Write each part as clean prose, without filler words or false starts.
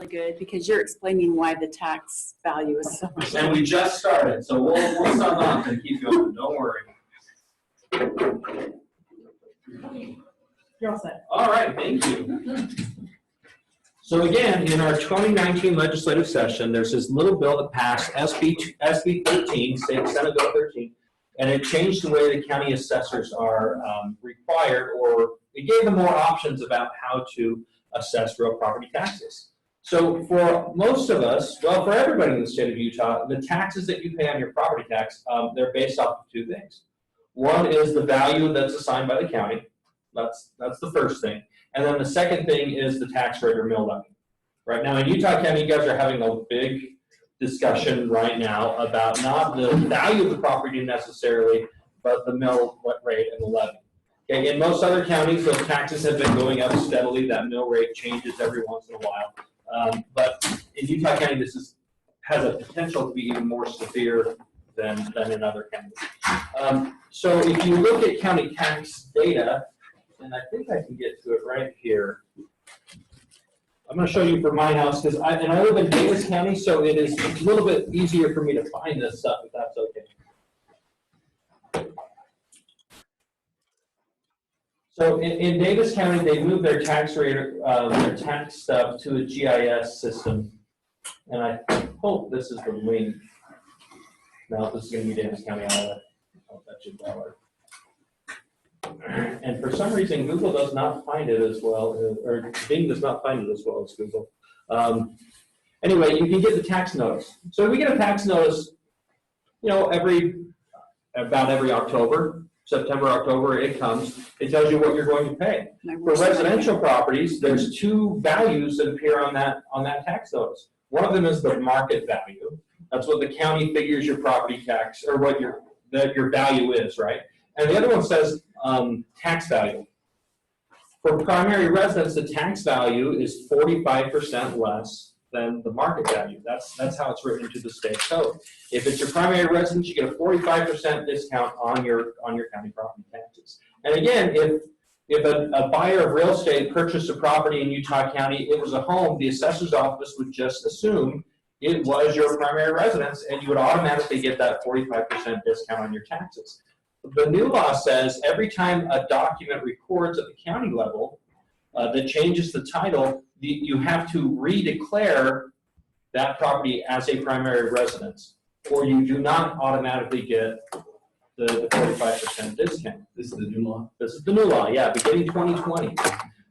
good because you're explaining why the tax value is so much. And we just started, so we'll start off and keep going. Don't worry. You're all set. All right, thank you. So again, in our 2019 legislative session, there's this little bill that passed, SB 13, State Senate Bill 13, and it changed the way the county assessors are required, or it gave them more options about how to assess real property taxes. So for most of us, well, for everybody in the state of Utah, the taxes that you pay on your property tax, they're based off of two things. One is the value that's assigned by the county. That's the first thing. And then the second thing is the tax rate or mill levy. Right now in Utah County, you guys are having a big discussion right now about not the value of the property necessarily, but the mill rate and the levy. Okay, in most other counties, those taxes have been going up steadily. That mill rate changes every once in a while. But in Utah County, this has a potential to be even more severe than in other counties. So if you look at county tax data, and I think I can get to it right here. I'm going to show you for my house, because I live in Davis County, so it is a little bit easier for me to find this stuff, if that's okay. So in Davis County, they moved their tax rate, their tax stuff to a GIS system, and I hope this is the link. No, this is going to be Davis County, Iowa. I'll bet you $1. And for some reason, Google does not find it as well, or Bing does not find it as well as Google. Anyway, you can get the tax notice. So we get a tax notice, you know, about every October. September, October, it comes. It tells you what you're going to pay. For residential properties, there's two values that appear on that tax notice. One of them is the market value. That's what the county figures your property tax, or what your value is, right? And the other one says tax value. For primary residence, the tax value is 45% less than the market value. That's how it's written into the state code. If it's your primary residence, you get a 45% discount on your county property taxes. And again, if a buyer of real estate purchased a property in Utah County, it was a home, the assessor's office would just assume it was your primary residence, and you would automatically get that 45% discount on your taxes. The new law says every time a document records at the county level that changes the title, you have to redeclare that property as a primary residence, or you do not automatically get the 45% discount. This is the new law? This is the new law, yeah, beginning 2020.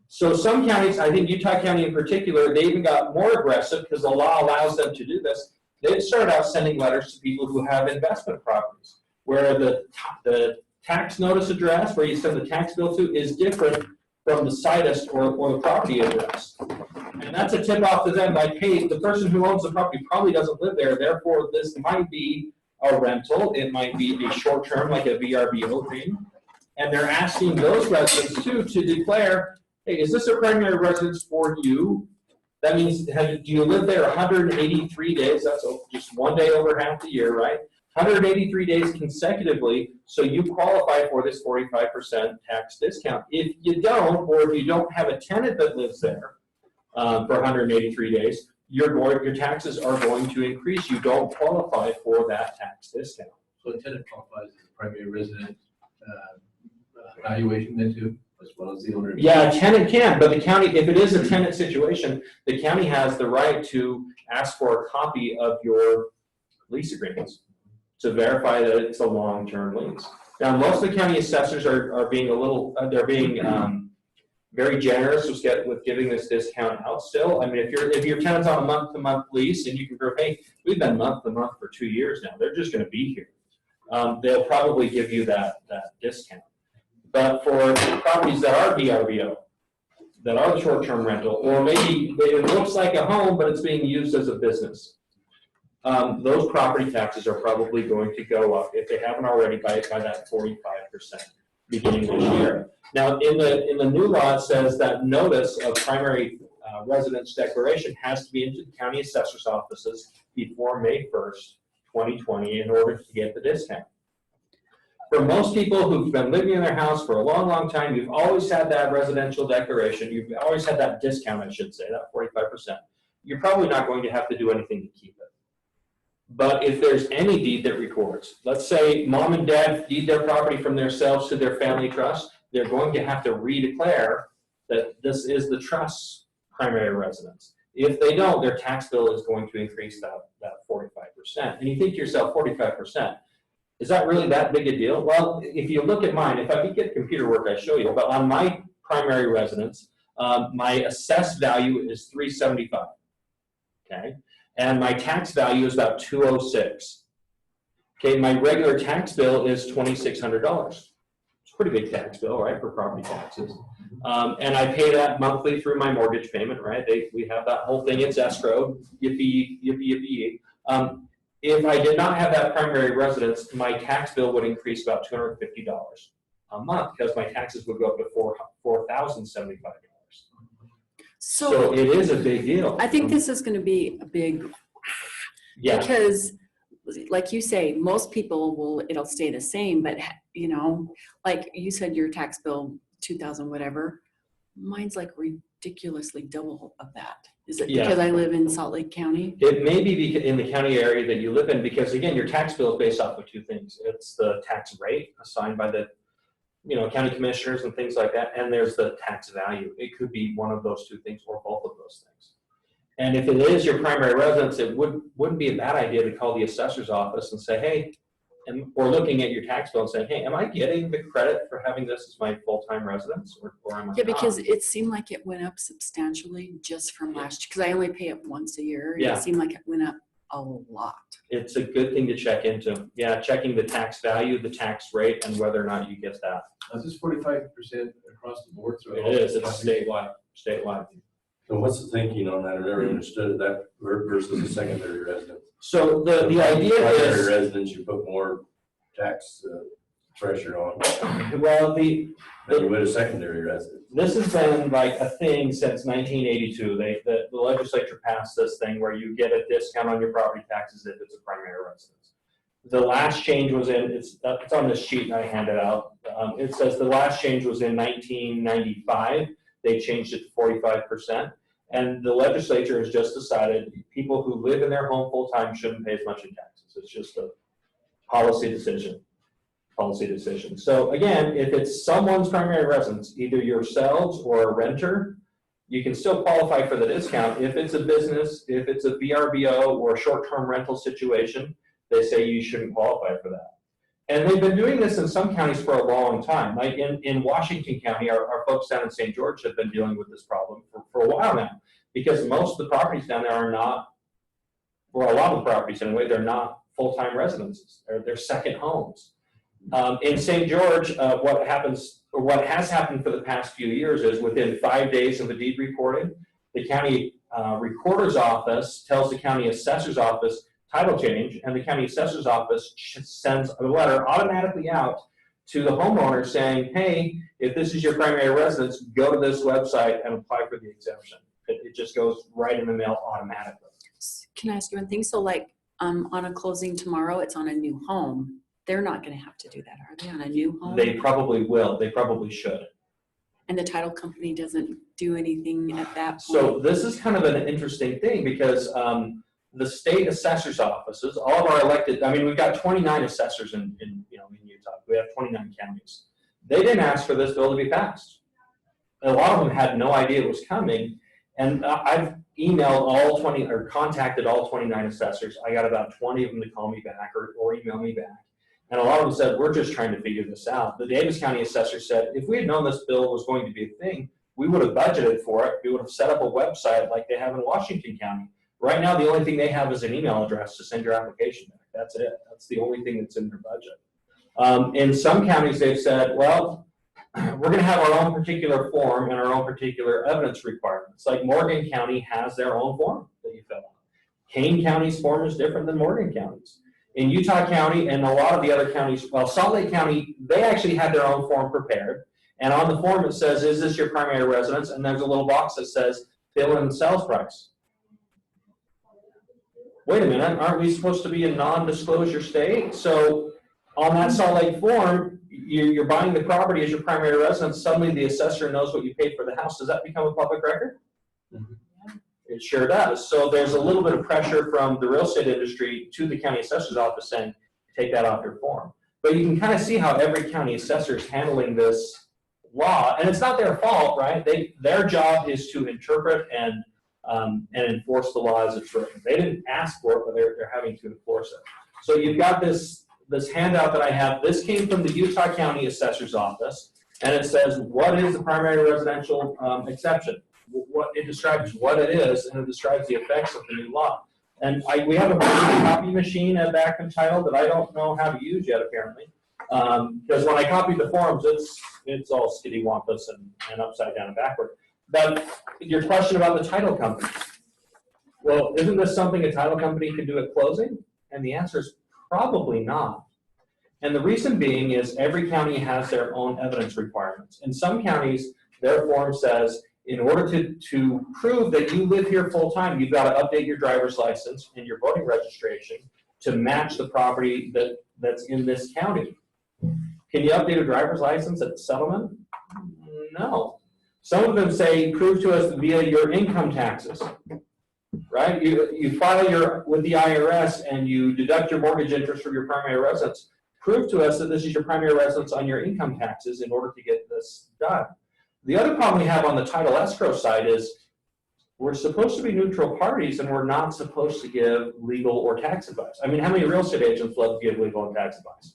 So some counties, I think Utah County in particular, they even got more aggressive because the law allows them to do this. They started out sending letters to people who have investment properties, where the tax notice address, where you send the tax bill to, is different from the situs or the property address. And that's a tip off to them, like, hey, the person who owns the property probably doesn't live there, therefore this might be a rental, it might be a short term, like a VRBO thing. And they're asking those residents too to declare, hey, is this a primary residence for you? That means, do you live there 183 days? That's just one day over half the year, right? 183 days consecutively, so you qualify for this 45% tax discount. If you don't, or if you don't have a tenant that lives there for 183 days, your taxes are going to increase. You don't qualify for that tax discount. So a tenant qualifies as a primary resident valuation then too, as well as the owner? Yeah, a tenant can, but the county, if it is a tenant situation, the county has the right to ask for a copy of your lease agreements to verify that it's a long-term lease. Now, most of the county assessors are being they're being very generous with giving this discount out still. I mean, if your tenant's on a month-to-month lease and you can prove, hey, we've been month-to-month for 2 years now, they're just going to be here. They'll probably give you that discount. But for properties that are VRBO, that are the short-term rental, or maybe it looks like a home, but it's being used as a business, those property taxes are probably going to go up, if they haven't already, by that 45% beginning this year. Now, in the new law, it says that notice of primary residence declaration has to be into the county assessor's offices before May 1st, 2020, in order to get the discount. For most people who've been living in their house for a long, long time, you've always had that residential declaration. You've always had that discount, I should say, that 45%. you're probably not going to have to do anything to keep it. But if there's any deed that records, let's say mom and dad deed their property from themselves to their family trust, they're going to have to redeclare that this is the trust's primary residence. If they don't, their tax bill is going to increase that 45%. And you think to yourself, 45%, is that really that big a deal? Well, if you look at mine, if I could get computer work, I show you, but on my primary residence, my assessed value is $375, okay? And my tax value is about $206. Okay, my regular tax bill is $2,600. It's a pretty big tax bill, right, for property taxes. And I pay that monthly through my mortgage payment, right? We have that whole thing, it's escrowed, yippee, yippee, yippee. If I did not have that primary residence, my tax bill would increase about $250 a month because my taxes would go up to $4,075. So it is a big deal. I think this is going to be a big, yeah. Because like you say, most people it'll stay the same, but you know, like you said, your tax bill, 2,000 whatever, mine's like ridiculously double of that. Is it because I live in Salt Lake County? It may be in the county area that you live in, because again, your tax bill is based off of two things. It's the tax rate assigned by the county commissioners and things like that, and there's the tax value. It could be one of those two things or both of those things. And if it is your primary residence, it wouldn't be a bad idea to call the assessor's office and say, hey, or looking at your tax bill and saying, hey, am I getting the credit for having this as my full-time residence, or am I not? Because it seemed like it went up substantially just from last year, because I only pay it once a year. Yeah. It seemed like it went up a lot. It's a good thing to check into. Yeah, checking the tax value, the tax rate, and whether or not you get that. Is this 45% across the board? It is. It's statewide. So what's the thinking on that? I never understood that versus a secondary residence. So the idea Primary is, residence, you put more tax pressure on well, than you would a secondary residence. this has been like a thing since 1982. The legislature passed this thing where you get a discount on your property taxes if it's a primary residence. The last change was it's on this sheet I handed out. It says the last change was in 1995. They changed it to 45%. And the legislature has just decided people who live in their home full-time shouldn't pay as much in taxes. It's just a policy decision. So again, if it's someone's primary residence, either yourselves or a renter, you can still qualify for the discount. If it's a business, if it's a VRBO or a short-term rental situation, they say you shouldn't qualify for that. And they've been doing this in some counties for a long time. Like in Washington County, our folks down in St. George have been dealing with this problem for a while now, because most of the properties down there are not, or a lot of the properties anyway, they're not full-time residences. They're second homes. In St. George, what has happened for the past few years is within 5 days of the deed recording, the county recorder's office tells the county assessor's office title change, and the county assessor's office sends a letter automatically out to the homeowner saying, hey, if this is your primary residence, go to this website and apply for the exemption. It just goes right in the mail automatically. Can I ask you one thing? So like on a closing tomorrow, it's on a new home. They're not going to have to do that, are they, on a new home? They probably will. They probably should. And the title company doesn't do anything at that point? So this is kind of an interesting thing, because the state assessor's offices, all of our elected, I mean, we've got 29 assessors in Utah. We have 29 counties. They didn't ask for this bill to be passed. A lot of them had no idea it was coming. And I've emailed or contacted all 29 assessors. I got about 20 of them to call me back or email me back. And a lot of them said, we're just trying to figure this out. The Davis County assessor said, if we had known this bill was going to be a thing, we would have budgeted for it. We would have set up a website like they have in Washington County. Right now, the only thing they have is an email address to send your application back. That's it. That's the only thing that's in their budget. In some counties, they've said, well, we're going to have our own particular form and our own particular evidence requirements. Like Morgan County has their own form that you fill out. Kane County's form is different than Morgan County's. In Utah County and a lot of the other counties, well, Salt Lake County, they actually had their own form prepared. And on the form, it says, is this your primary residence? And there's a little box that says, fill in sales price. Wait a minute, aren't we supposed to be a non-disclosure state? So on that Salt Lake form, you're buying the property as your primary residence. Suddenly the assessor knows what you paid for the house. Does that become a public record? Mm-hmm. It sure does. So there's a little bit of pressure from the real estate industry to the county assessor's office saying, take that off your form. But you can kind of see how every county assessor is handling this law, and it's not their fault, right? Their job is to interpret and enforce the law as it's written. They didn't ask for it, but they're having to enforce it. So you've got this handout that I have. This came from the Utah County Assessor's Office, and it says, what is the primary residential exception? What it describes what it is, and it describes the effects of the new law. And we have a copy machine at Backman Title that I don't know how to use yet, apparently. Because when I copied the forms, it's all skiddy-wampus and upside down and backward. But your question about the title company. Well, isn't this something a title company can do at closing? And the answer is probably not. And the reason being is every county has their own evidence requirements. In some counties, their form says, in order to prove that you live here full-time, you've got to update your driver's license and your voting registration to match the property that's in this county. Can you update a driver's license at the settlement? No. Some of them say, prove to us via your income taxes, right? You file with the IRS and you deduct your mortgage interest from your primary residence. Prove to us that this is your primary residence on your income taxes in order to get this done. The other problem we have on the title escrow side is we're supposed to be neutral parties and we're not supposed to give legal or tax advice. I mean, how many real estate agents love to give legal and tax advice?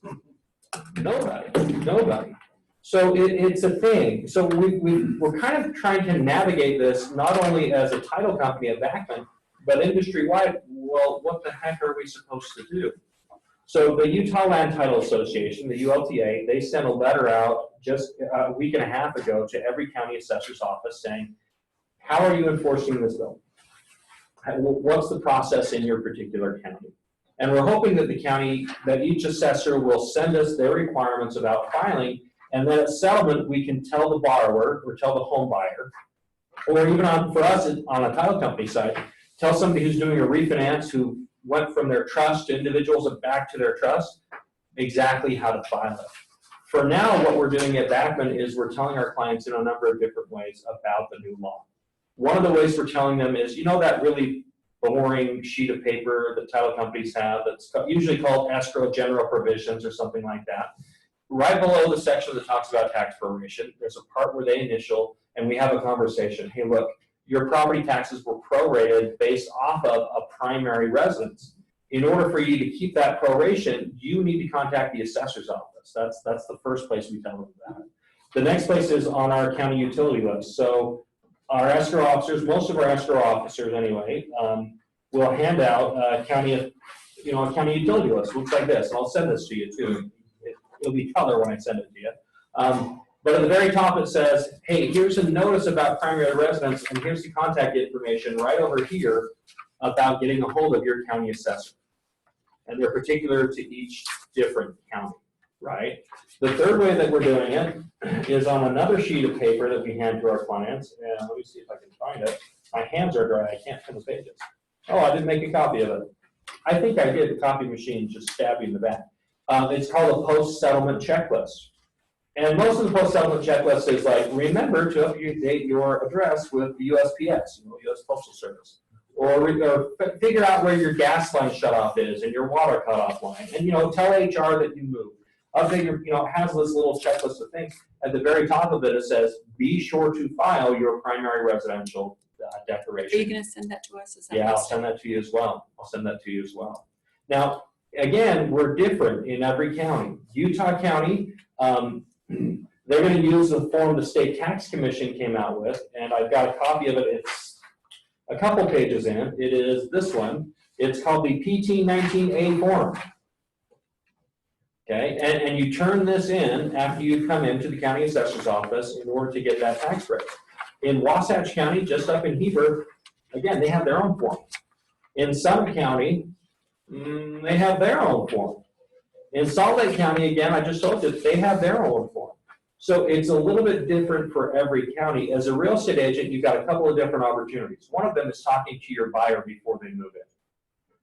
Nobody. So it's a thing. So we're kind of trying to navigate this not only as a title company at Backman, but industry-wide. Well, what the heck are we supposed to do? So the Utah Land Title Association, the ULTA, they sent a letter out just a week and a half ago to every county assessor's office saying, how are you enforcing this bill? What's the process in your particular county? And we're hoping that that each assessor will send us their requirements about filing, and then at settlement, we can tell the borrower or tell the home buyer, or even for us on a title company side, tell somebody who's doing a refinance who went from their trust to individuals and back to their trust, exactly how to file it. For now, what we're doing at Backman is we're telling our clients in a number of different ways about the new law. One of the ways we're telling them is, you know that really boring sheet of paper that title companies have that's usually called escrow general provisions or something like that. Right below the section that talks about tax proration, there's a part where they initial and we have a conversation. Hey, look, your property taxes were prorated based off of a primary residence. In order for you to keep that proration, you need to contact the assessor's office. That's the first place we tell them that. The next place is on our county utility list. So our escrow officers, most of our escrow officers anyway, will hand out a county utility list. Looks like this. And I'll send this to you too. It'll be color when I send it to you. But at the very top it says, hey, here's a notice about primary residence, and here's the contact information right over here about getting a hold of your county assessor. And they're particular to each different county, right? The third way that we're doing it is on another sheet of paper that we hand to our clients. And let me see if I can find it. My hands are dry, I can't turn the pages. Oh, I didn't make a copy of it. I think I did. The copy machine just stabbed me in the back. It's called a post-settlement checklist. And most of the post-settlement checklist is like, remember to update your address with the USPS, U.S. Postal Service. Or figure out where your gas line shutoff is and your water cutoff line. And, tell HR that you moved. Update your, it has this little checklist of things. At the very top of it, it says, be sure to file your primary residential declaration. Are you going to send that to us? Yeah, I'll send that to you as well. Now, again, we're different in every county. Utah County, they're going to use the form the State Tax Commission came out with, and I've got a copy of it. It's a couple pages in. It is this one. It's called the PT19A form. Okay, and you turn this in after you come into the county assessor's office in order to get that tax break. In Wasatch County, just up in Heber, again, they have their own form. In Summit County, they have their own form. In Salt Lake County, again, I just told you, they have their own form. So it's a little bit different for every county. As a real estate agent, you've got a couple of different opportunities. One of them is talking to your buyer before they move in,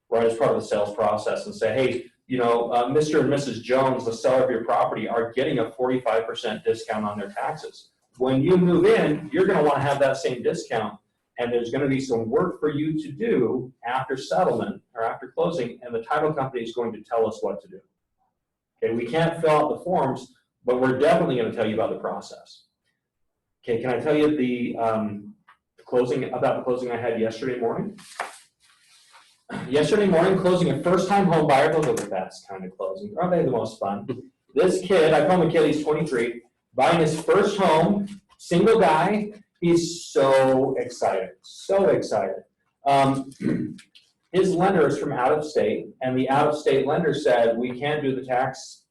right, as part of the sales process, and say, hey, Mr. and Mrs. Jones, the seller of your property, are getting a 45% discount on their taxes. When you move in, you're going to want to have that same discount and there's going to be some work for you to do after settlement or after closing, and the title company is going to tell us what to do. Okay, we can't fill out the forms, but we're definitely going to tell you about the process. Okay, can I tell you the closing I had yesterday morning? Yesterday morning, closing a first-time home buyer. Those are the best kind of closings. Aren't they the most fun? This kid, I call him a kid, he's 23, buying his first home, single guy. He's so excited, so excited. His lender is from out of state, and the out of state lender said, we can't do the tax,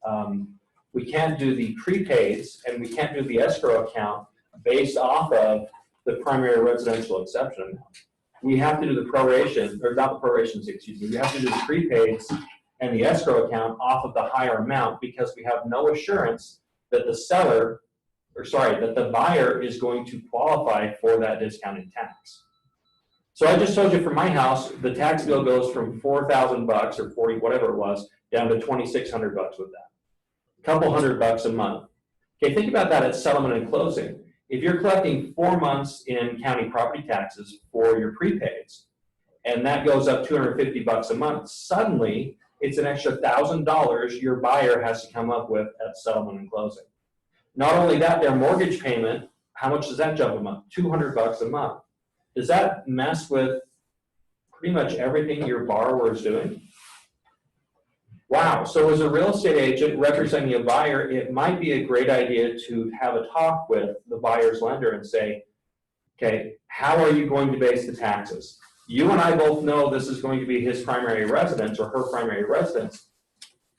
we can't do the prepaids, and we can't do the escrow account based off of the primary residential exception. We have to do the proration, or not the prorations, excuse me, we have to do the prepaids and the escrow account off of the higher amount because we have no assurance that that the buyer is going to qualify for that discounted tax. So I just told you for my house, the tax bill goes from $4,000 or 40, whatever it was, down to $2,600 with that. A couple $100 a month. Okay, think about that at settlement and closing. If you're collecting 4 months in county property taxes for your prepaids, and that goes up $250 a month, suddenly it's an extra $1,000 your buyer has to come up with at settlement and closing. Not only that, their mortgage payment, how much does that jump a month? $200 a month. Does that mess with pretty much everything your borrower is doing? Wow, so as a real estate agent representing a buyer, it might be a great idea to have a talk with the buyer's lender and say, okay, how are you going to base the taxes? You and I both know this is going to be his primary residence or her primary residence.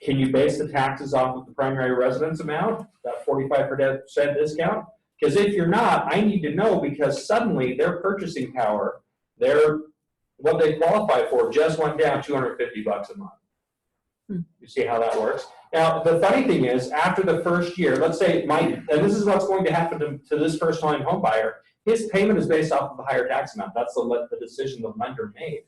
Can you base the taxes off of the primary residence amount, that 45% discount? Because if you're not, I need to know because suddenly their purchasing power, what they qualify for just went down $250 a month. You see how that works? Now, the funny thing is, after the first year, let's say and this is what's going to happen to this first-time home buyer, his payment is based off of the higher tax amount. That's the decision the lender made.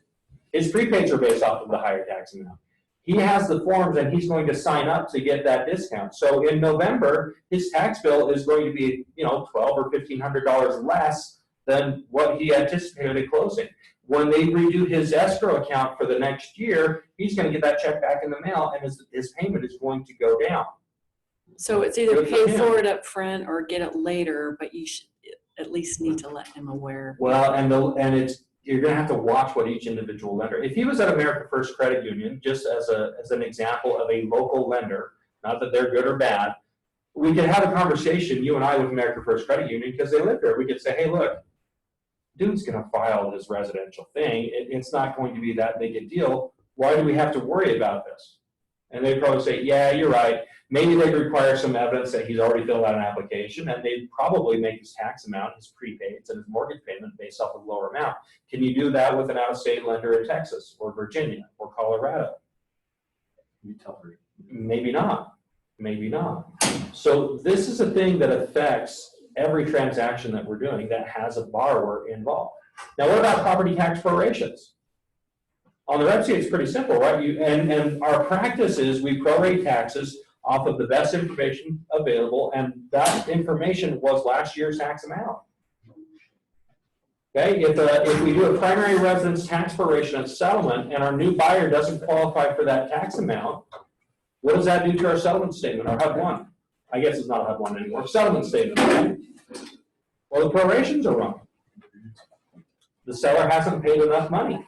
His prepaids are based off of the higher tax amount. He has the forms and he's going to sign up to get that discount. So in November, his tax bill is going to be, $1,200 or $1,500 less than what he anticipated at closing. When they redo his escrow account for the next year, he's going to get that check back in the mail, and his payment is going to go down. So it's either pay for it up front or get it later, but you should at least need to let him aware. Well, you're going to have to watch what each individual lender. If he was at America First Credit Union, just as an example of a local lender, not that they're good or bad, we could have a conversation, you and I, with America First Credit Union because they live there. We could say, hey, look, dude's going to file his residential thing. It's not going to be that big a deal. Why do we have to worry about this? And they'd probably say, yeah, you're right. Maybe they'd require some evidence that he's already filled out an application, and they'd probably make his tax amount, his prepaids, and his mortgage payment based off a lower amount. Can you do that with an out-of-state lender in Texas or Virginia or Colorado? Maybe not. Maybe not. So this is a thing that affects every transaction that we're doing that has a borrower involved. Now, what about property tax prorations? On the website, it's pretty simple, right? And our practice is we prorate taxes off of the best information available, and that information was last year's tax amount. Okay, if we do a primary residence tax proration at settlement and our new buyer doesn't qualify for that tax amount, what does that do to our settlement statement, our HUD 1? I guess it's not a HUD 1 anymore, settlement statement, right? Well, the prorations are wrong. The seller hasn't paid enough money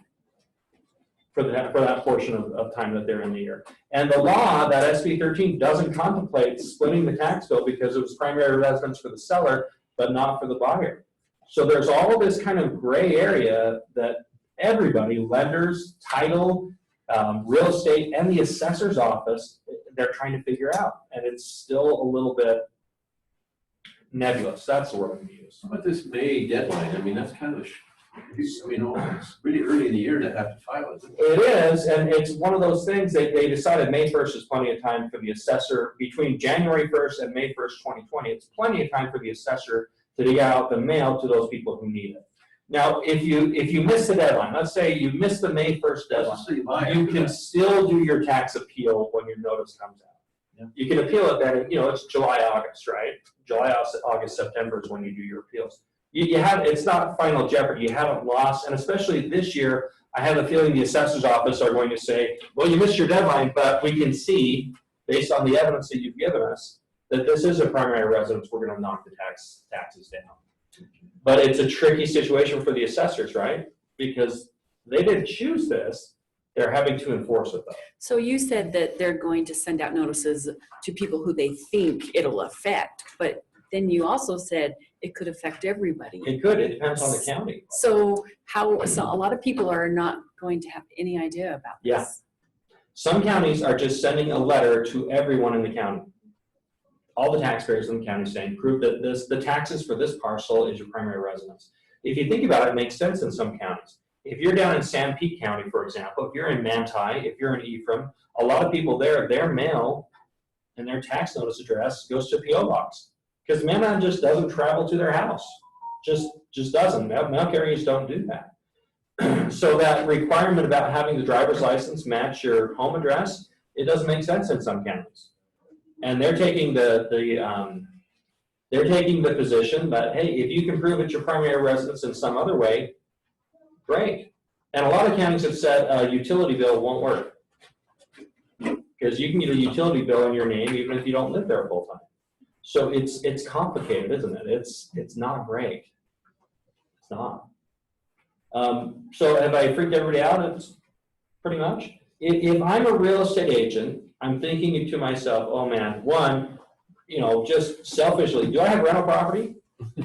for that portion of time that they're in the year. And the law, that SB 13, doesn't contemplate splitting the tax bill because it was primary residence for the seller, but not for the buyer. So there's all of this kind of gray area that everybody, lenders, title, real estate, and the assessor's office, they're trying to figure out. And it's still a little bit nebulous. That's the word I'm going to use. How about this May deadline? I mean, that's kind of, it's really early in the year to have to file it. It is, and it's one of those things that they decided May 1st is plenty of time for the assessor. Between January 1st and May 1st, 2020, it's plenty of time for the assessor to dig out the mail to those people who need it. Now, if you miss the deadline, let's say you miss the May 1st deadline, you can still do your tax appeal when your notice comes out. Yeah. You can appeal it then, it's July, August, right? July, August, September is when you do your appeals. you have, it's not final jeopardy, you haven't lost, and especially this year, I have a feeling the assessor's office are going to say, well, you missed your deadline, but we can see, based on the evidence that you've given us, that this is a primary residence, we're gonna knock the taxes down. But it's a tricky situation for the assessors, right? Because they didn't choose this, they're having to enforce it though. So you said that they're going to send out notices to people who they think it'll affect, but then you also said it could affect everybody. It could, it depends on the county. So so a lot of people are not going to have any idea about this. Yeah. Some counties are just sending a letter to everyone in the county. All the taxpayers in the county saying, prove that the taxes for this parcel is your primary residence. If you think about it, it makes sense in some counties. If you're down in Sanpete County, for example, if you're in Manti, if you're in Ephraim, a lot of people there, their mail and their tax notice address goes to P.O. Box. Because mail just doesn't travel to their house. Just doesn't. Mail carriers don't do that. So that requirement about having the driver's license match your home address, it doesn't make sense in some counties. And they're taking the position that, hey, if you can prove it's your primary residence in some other way, great. And a lot of counties have said a utility bill won't work. Because you can get a utility bill in your name even if you don't live there full time. So it's complicated, isn't it? It's not great. It's not. So have I freaked everybody out? It's pretty much. If I'm a real estate agent, I'm thinking to myself, oh man, one, just selfishly, do I have rental property?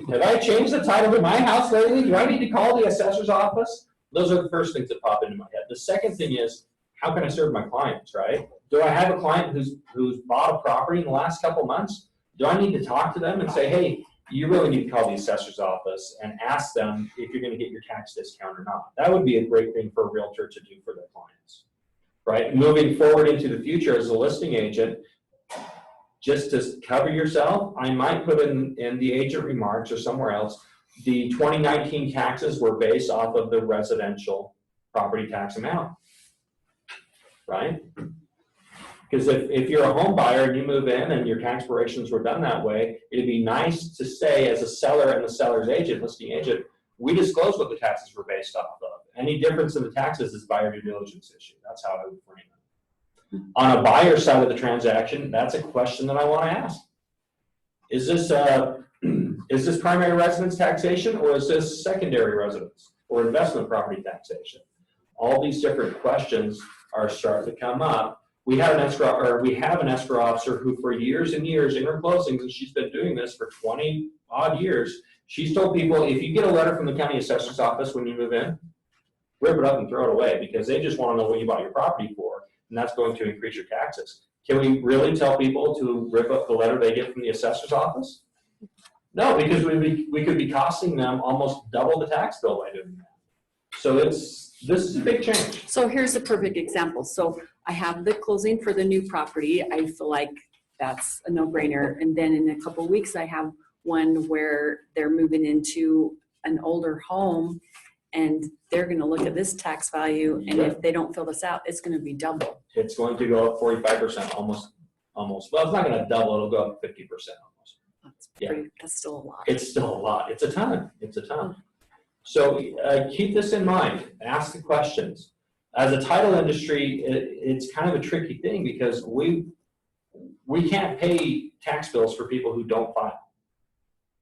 Have I changed the title to my house lately? Do I need to call the assessor's office? Those are the first things that pop into my head. The second thing is, how can I serve my clients, right? Do I have a client who's bought a property in the last couple months? Do I need to talk to them and say, hey, you really need to call the assessor's office and ask them if you're going to get your tax discount or not? That would be a great thing for a realtor to do for their clients, right? Moving forward into the future as a listing agent, just to cover yourself, I might put in the agent remarks or somewhere else, the 2019 taxes were based off of the residential property tax amount, right? Because if you're a home buyer and you move in and your tax expirations were done that way, it'd be nice to say as a seller and the seller's agent, listing agent, we disclose what the taxes were based off of. Any difference in the taxes is buyer due diligence issue. That's how I would frame it. On a buyer side of the transaction, that's a question that I want to ask. Is this primary residence taxation or is this secondary residence or investment property taxation? All these different questions are starting to come up. We have an escrow officer who for years and years in her closings, and she's been doing this for 20 odd years, she's told people, if you get a letter from the county assessor's office when you move in, rip it up and throw it away because they just want to know what you bought your property for, and that's going to increase your taxes. Can we really tell people to rip up the letter they get from the assessor's office? No, because we could be costing them almost double the tax bill by doing that. So this is a big change. So here's a perfect example. So I have the closing for the new property. I feel like that's a no-brainer. And then in a couple of weeks, I have one where they're moving into an older home and they're going to look at this tax value. And if they don't fill this out, it's going to be double. It's going to go up 45%, almost. Well, it's not going to double. It'll go up 50% almost. That's still a lot. It's still a lot. It's a ton. It's a ton. So keep this in mind. Ask the questions. As a title industry, it's kind of a tricky thing because we can't pay tax bills for people who don't file.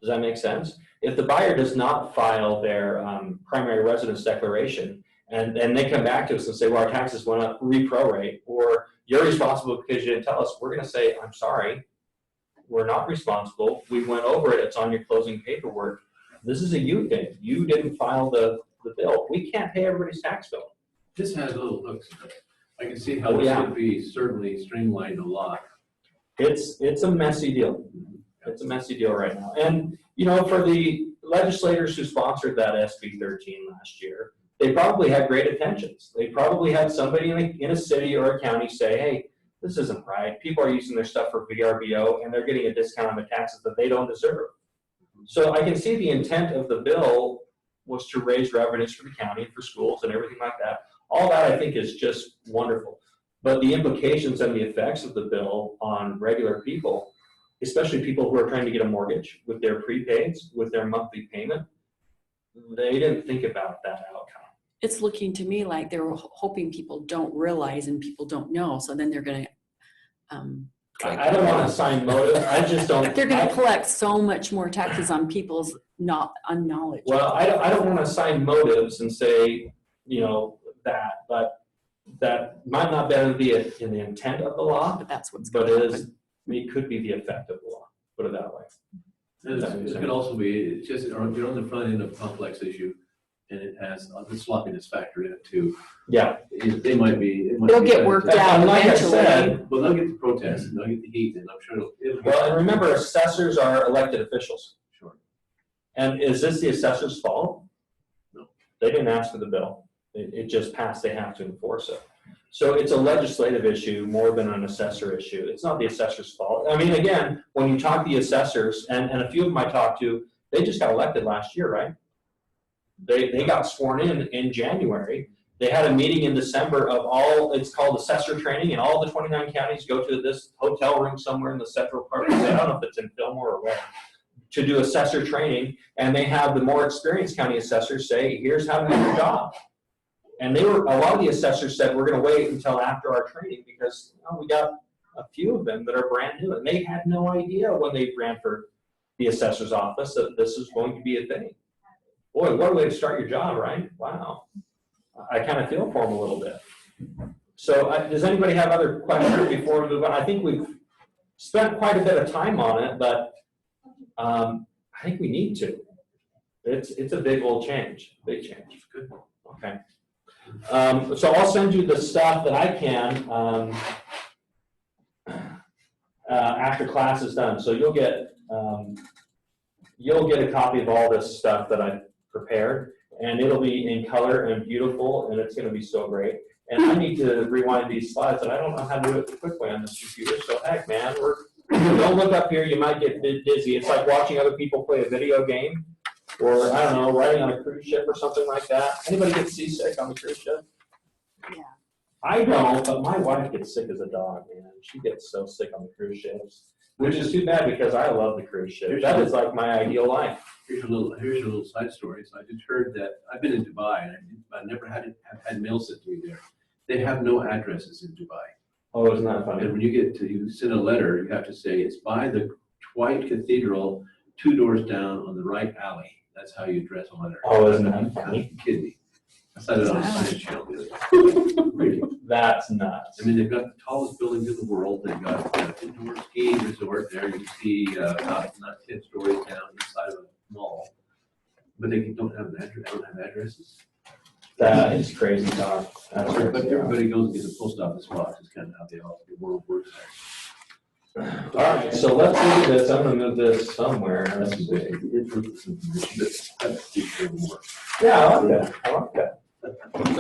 Does that make sense? If the buyer does not file their primary residence declaration and they come back to us and say, well, our taxes went up, reprorate, or you're responsible because you didn't tell us, we're going to say, I'm sorry, we're not responsible. We went over it. It's on your closing paperwork. This is a you thing. You didn't file the bill. We can't pay everybody's tax bill. This has little hooks in it. I can see how this could be certainly streamlined a lot. It's a messy deal. It's a messy deal right now. And, for the legislators who sponsored that SB 13 last year, they probably had great intentions. They probably had somebody in a city or a county say, hey, this isn't right. People are using their stuff for VRBO and they're getting a discount on the taxes that they don't deserve. So I can see the intent of the bill was to raise revenues for the county and for schools and everything like that. All that I think is just wonderful. But the implications and the effects of the bill on regular people, especially people who are trying to get a mortgage with their prepaids, with their monthly payment, they didn't think about that outcome. It's looking to me like they're hoping people don't realize and people don't know, so then they're gonna, I don't want to assign motive, I just don't. they're gonna collect so much more taxes on people's unknowledge. Well, I don't want to assign motives and say, you know, but that might not be in the intent of the law, But that's what's but gonna it happen. could be the effect of the law, put it that way. It could also be, it's just, you're on the front end of a complex issue, and it has the sloppiness factor in it too. Yeah. They might be. They'll get worked out And like I eventually. said, Well, they'll get the protests, and they'll get the heat, and I'm sure it'll. well, and remember, assessors are elected officials. Sure. And is this the assessor's fault? No. They didn't ask for the bill. It just passed, they have to enforce it. So it's a legislative issue more than an assessor issue. It's not the assessor's fault. I mean, again, when you talk to the assessors, and a few of them I talked to, they just got elected last year, right? They got sworn in January. They had a meeting in December of all, it's called assessor training, and all the 29 counties go to this hotel room somewhere in the central part. I don't know if it's in Fillmore or where, to do assessor training, and they have the more experienced county assessors say, here's how to do your job. And a lot of the assessors said, we're going to wait until after our training because we got a few of them that are brand new, and they had no idea when they ran for the assessor's office that this is going to be a thing. Boy, what a way to start your job, right? Wow. I kind of feel for them a little bit. So does anybody have other questions before we move on? I think we've spent quite a bit of time on it, but I think we need to. It's a big old change, big change. Good. Okay. So I'll send you the stuff that I can after class is done. So you'll get a copy of all this stuff that I prepared, and it'll be in color and beautiful, and it's going to be so great. And I need to rewind these slides, and I don't know how to do it quickly on this computer. So heck, man, don't look up here. You might get dizzy. It's like watching other people play a video game. Or, I don't know, riding on a cruise ship or something like that. Anybody get seasick on the cruise ship? Yeah. I don't, but my wife gets sick as a dog, man. She gets so sick on the cruise ships, which is too bad because I love the cruise ship. That is like my ideal life. Here's your little side story. So I just heard that, I've been in Dubai, and I never had mail sent to me there. They have no addresses in Dubai. Oh, isn't that funny? And when you send a letter, you have to say, it's by the White Cathedral, 2 doors down on the right alley. That's how you address a letter. Oh, isn't that funny? Kidding me. I saw it on a science channel the other day. Really. That's nuts. I mean, they've got the tallest building in the world. They've got an indoor skiing resort there. You can see not 10 stories down inside of a mall. But they don't have addresses. That is crazy talk. That's But crazy talk. everybody goes and gets a post office box. It's kind of how the world works. All right, so let's look at this. I'm going to move this somewhere. Let's see. Yeah, I like that. I like that. So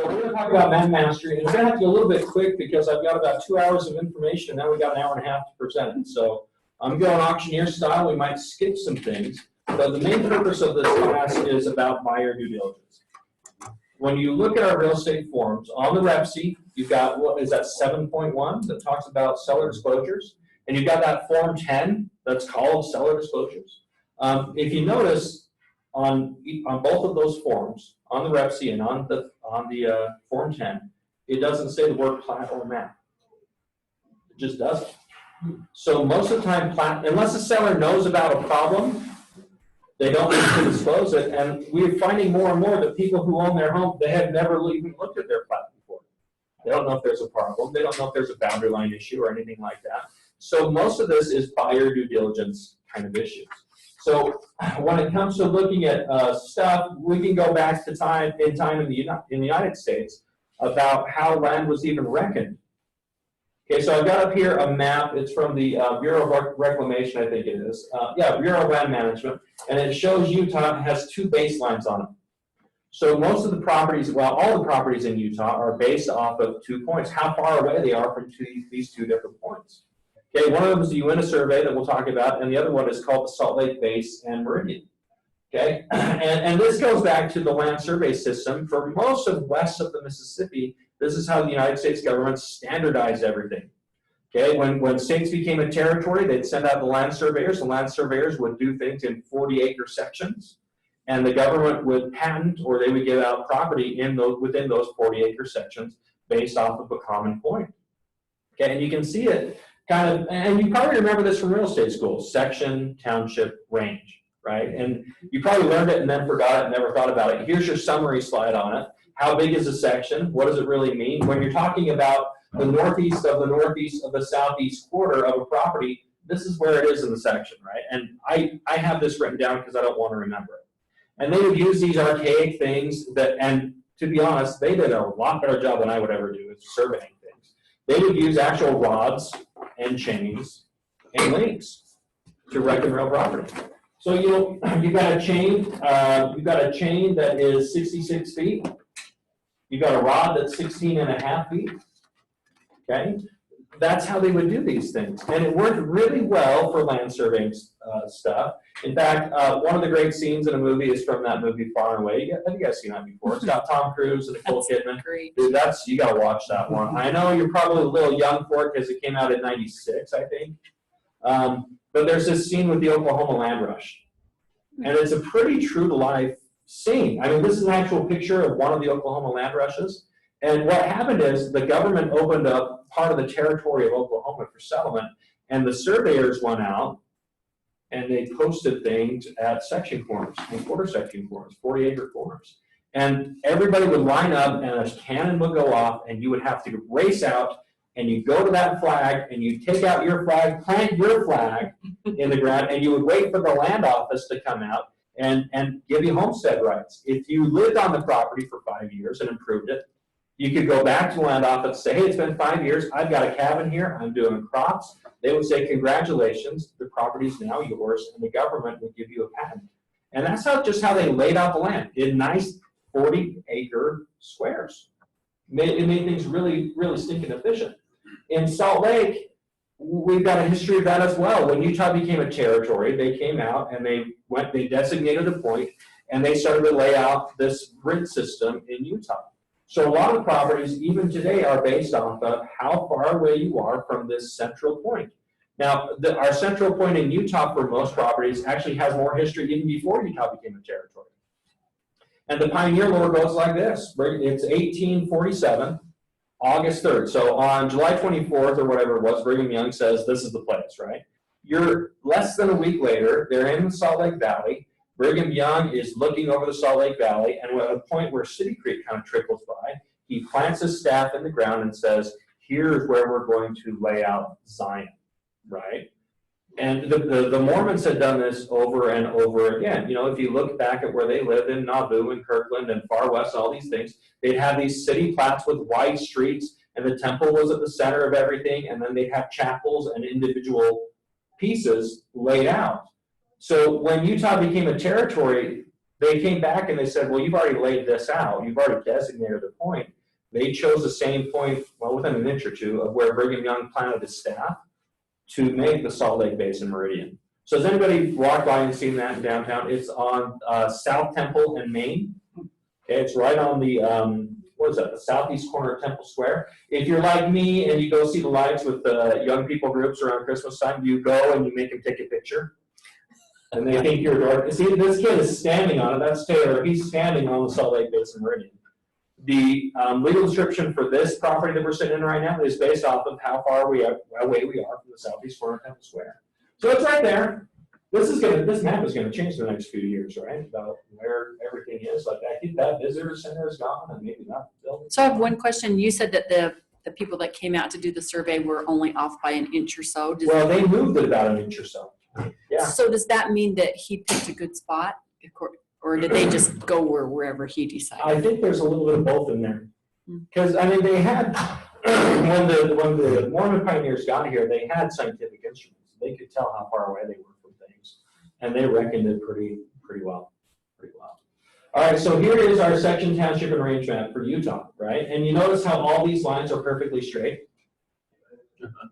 we're going to talk about map mastery, and we're going to have to go a little bit quick because I've got about 2 hours of information, and now we've got an hour and a half to present it. So I'm going auctioneer style. We might skip some things, but the main purpose of this class is about buyer due diligence. When you look at our real estate forms, on the REPC, you've got, what is that, 7.1 that talks about seller disclosures, and you've got that Form 10 that's called seller disclosures. If you notice, on both of those forms, on the REPC and on the Form 10, it doesn't say the word plat or map. It just doesn't. So most of the time, plat, unless the seller knows about a problem, they don't need to disclose it. And we're finding more and more that people who own their home, they have never even looked at their plat before. They don't know if there's a problem. They don't know if there's a boundary line issue or anything like that. So most of this is buyer due diligence kind of issues. So when it comes to looking at stuff, we can go back to time in the United States about how land was even reckoned. Okay, so I've got up here a map. It's from the Bureau of Reclamation, I think it is. Yeah, Bureau of Land Management, and it shows Utah has 2 baselines on it. So most of the properties, well, all the properties in Utah are based off of 2 points, how far away they are from these 2 different points. Okay, one of them is the UNA survey that we'll talk about, and the other one is called the Salt Lake Base and Meridian. Okay, and this goes back to the land survey system. For most of west of the Mississippi, this is how the United States government standardized everything. Okay, when states became a territory, they'd send out the land surveyors. The land surveyors would do things in 40-acre sections. and the government would patent or they would give out property in those, within those 40-acre sections based off of a common point. Okay, and you can see it kind of, and you probably remember this from real estate school, section, township, range, right? And you probably learned it and then forgot it and never thought about it. Here's your summary slide on it. How big is a section? What does it really mean? When you're talking about the northeast of the southeast quarter of a property, this is where it is in the section, right? And I have this written down because I don't want to remember it. And they would use these archaic things that, and to be honest, they did a lot better job than I would ever do with surveying things. They would use actual rods and chains and links to reckon real property. So you've got a chain that is 66 feet. You've got a rod that's 16.5 feet. Okay, that's how they would do these things, and it worked really well for land surveying stuff. In fact, one of the great scenes in a movie is from that movie Far and Away. Have you guys seen that before? It's got Tom Cruise and Nicole Kidman. Great. Dude, you got to watch that one. I know you're probably a little young for it because it came out in '96, I think. But there's this scene with the Oklahoma land rush, and it's a pretty true to life scene. I mean, this is an actual picture of one of the Oklahoma land rushes. And what happened is the government opened up part of the territory of Oklahoma for settlement, and the surveyors went out and they posted things at section corners and quarter section corners, 40-acre corners. And everybody would line up and a cannon would go off and you would have to race out and you go to that flag and you take out your flag, plant your flag in the ground, and you would wait for the land office to come out and give you homestead rights. If you lived on the property for 5 years and improved it, you could go back to the land office, say, hey, it's been 5 years, I've got a cabin here, I'm doing crops. They would say, congratulations, the property's now yours, and the government would give you a patent. And that's just how they laid out the land, in nice 40-acre squares. It made things really, really stinking efficient. In Salt Lake, we've got a history of that as well. When Utah became a territory, they came out and they designated a point, and they started to lay out this grid system in Utah. So a lot of properties, even today, are based off of how far away you are from this central point. Now, our central point in Utah for most properties actually has more history even before Utah became a territory. And the pioneer lore goes like this. It's 1847, August 3rd. So on July 24th or whatever it was, Brigham Young says, this is the place, right? You're less than a week later, they're in the Salt Lake Valley. Brigham Young is looking over the Salt Lake Valley, and at a point where City Creek kind of trickles by, he plants his staff in the ground and says, here's where we're going to lay out Zion, right? And the Mormons had done this over and over again. You know, if you look back at where they lived in Nauvoo and Kirkland and Far West, all these things, they'd have these city plats with wide streets, and the temple was at the center of everything, and then they'd have chapels and individual pieces laid out. So when Utah became a territory, they came back and they said, well, you've already laid this out. You've already designated a point. They chose the same point, well, within an inch or two of where Brigham Young planted his staff to make the Salt Lake Basin Meridian. So has anybody walked by and seen that in downtown? It's on South Temple and Main. It's right on the, the southeast corner of Temple Square. If you're like me and you go see the lights with the young people groups around Christmas time, you go and you make them take a picture. And they think you're dark. See, this kid is standing on it. That's Taylor. He's standing on the Salt Lake Basin Meridian. The legal description for this property that we're sitting in right now is based off of how far away we are from the southeast corner of Temple Square. So it's right there. This map is going to change in the next few years, right? About where everything is. Like, I think that visitor center is gone, and maybe not the building. So I have one question. You said that the people that came out to do the survey were only off by an inch or so. Well, they moved it about an inch or so. Yeah. So does that mean that he picked a good spot, or did they just go wherever he decided? I think there's a little bit of both in there, because I mean they had when the Mormon pioneers got here, they had scientific instruments. They could tell how far away they were from things, and they reckoned it pretty well. All right, so here is our section, township, and range map for Utah, right? And you notice how all these lines are perfectly straight.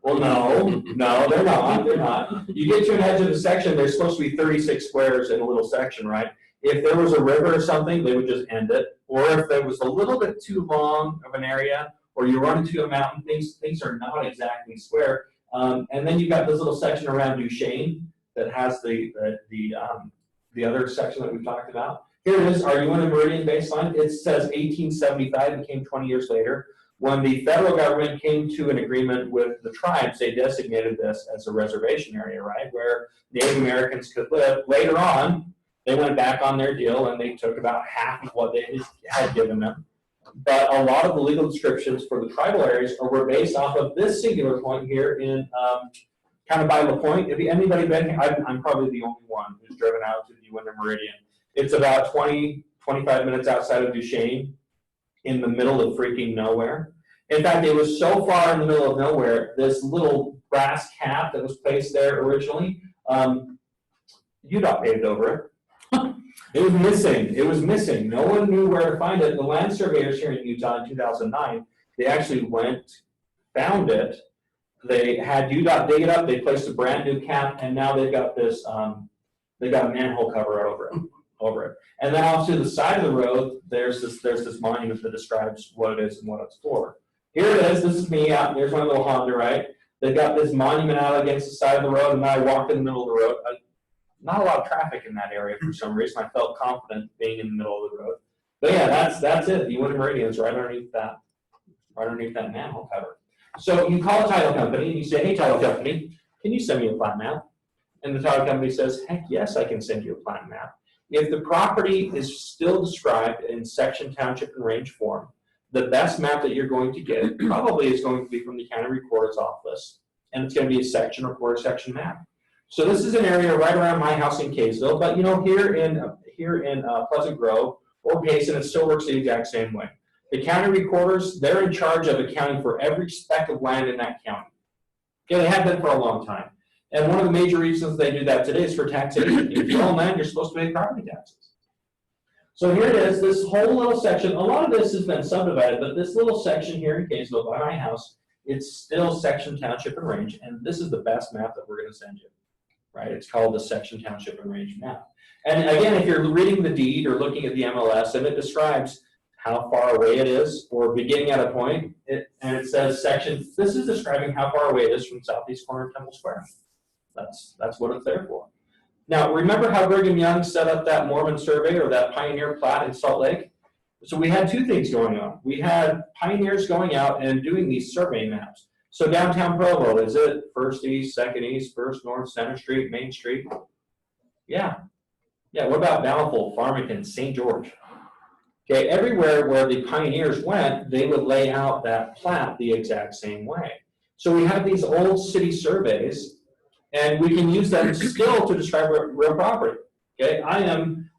Well, no, they're not. They're not. You get to an edge of the section, there's supposed to be 36 squares in a little section, right? If there was a river or something, they would just end it. Or if there was a little bit too long of an area, or you run into a mountain, things are not exactly square. And then you've got this little section around Duchesne that has the other section that we've talked about. Here it is, our UN Meridian baseline. It says 1875, became 20 years later. When the federal government came to an agreement with the tribes, they designated this as a reservation area, right, where Native Americans could live. Later on, they went back on their deal and they took about half of what they had given them. But a lot of the legal descriptions for the tribal areas were based off of this singular point here in kind of by La Pointe. If anybody been here, I'm probably the only one who's driven out to the UN Meridian. It's about 25 minutes outside of Duchesne, in the middle of freaking nowhere. In fact, it was so far in the middle of nowhere, this little brass cap that was placed there originally, UDOT paved over it. It was missing. It was missing. No one knew where to find it. The land surveyors here in Utah in 2009, they actually went, found it. They had UDOT dig it up. They placed a brand new cap, and now they've got this. They've got a manhole cover over it. And then off to the side of the road, there's this monument that describes what it is and what it's for. Here it is. This is me out. There's my little Honda, right? They've got this monument out against the side of the road, and I walked in the middle of the road. Not a lot of traffic in that area for some reason. I felt confident being in the middle of the road. But yeah, that's it. The UN Meridian is right underneath that manhole cover. So you call a title company and you say, hey, title company, can you send me a plat map? And the title company says, heck yes, I can send you a plat map. If the property is still described in section, township, and range form, the best map that you're going to get probably is going to be from the county recorder's office, and it's going to be a section or quarter section map. So this is an area right around my house in Kaysville, but here in Pleasant Grove or Payson, it still works the exact same way. The county recorders, they're in charge of accounting for every speck of land in that county. Okay, they have been for a long time. And one of the major reasons they do that today is for taxation. If you own land, you're supposed to pay property taxes. So here it is, this whole little section. A lot of this has been subdivided, but this little section here in Kaysville by my house, it's still section, township, and range, and this is the best map that we're going to send you. Right? It's called the section, township, and range map. And again, if you're reading the deed or looking at the MLS, and it describes how far away it is, or beginning at a point, and it says section, this is describing how far away it is from southeast corner of Temple Square. That's what it's there for. Now, remember how Brigham Young set up that Mormon survey or that pioneer plat in Salt Lake? So we had two things going on. We had pioneers going out and doing these survey maps. So downtown Provo, is it first east, second east, first north, Center Street, Main Street? Yeah. Yeah, what about Bountiful, Farmington, St. George? Okay, everywhere where the pioneers went, they would lay out that plat the exact same way. So we have these old city surveys, and we can use them still to describe real property. Okay, I am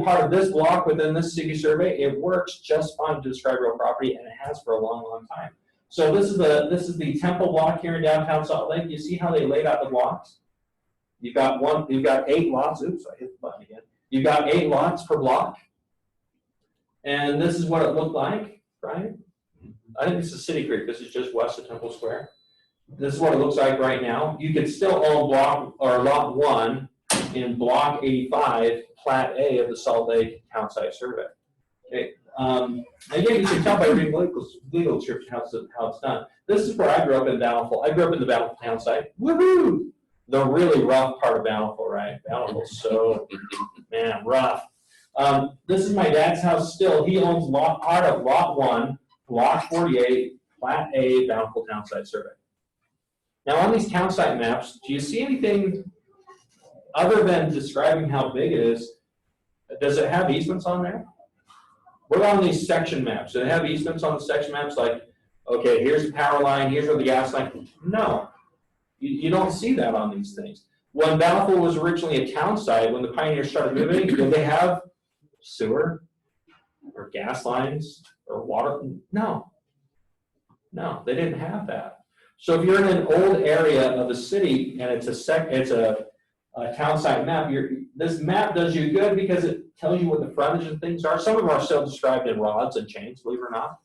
part of this block within this city survey. It works just fine to describe real property, and it has for a long, long time. So this is the Temple block here in downtown Salt Lake. You see how they laid out the blocks? You've got 8 lots. Oops, I hit the button again. You've got 8 lots per block. And this is what it looked like, right? I think this is City Creek. This is just west of Temple Square. This is what it looks like right now. You can still own lot 1 in block 85, plat A of the Salt Lake Town Site Survey. Okay. Again, you can tell by reading legal description how it's done. This is where I grew up in Bountiful. I grew up in the Bountiful Town Site. Woohoo! The really rough part of Bountiful, right? Bountiful's so, man, rough. This is my dad's house still. He owns part of lot 1, block 48, plat A, Bountiful Town Site Survey. Now on these town site maps, do you see anything other than describing how big it is? Does it have easements on there? What about on these section maps? Do they have easements on the section maps like, okay, here's the power line, here's where the gas line? No, you don't see that on these things. When Bountiful was originally a town site, when the pioneers started moving, did they have sewer or gas lines or water? No, they didn't have that. So if you're in an old area of the city and it's a town site map, this map does you good because it tells you what the frontage and things are. Some of them are still described in rods and chains, believe it or not,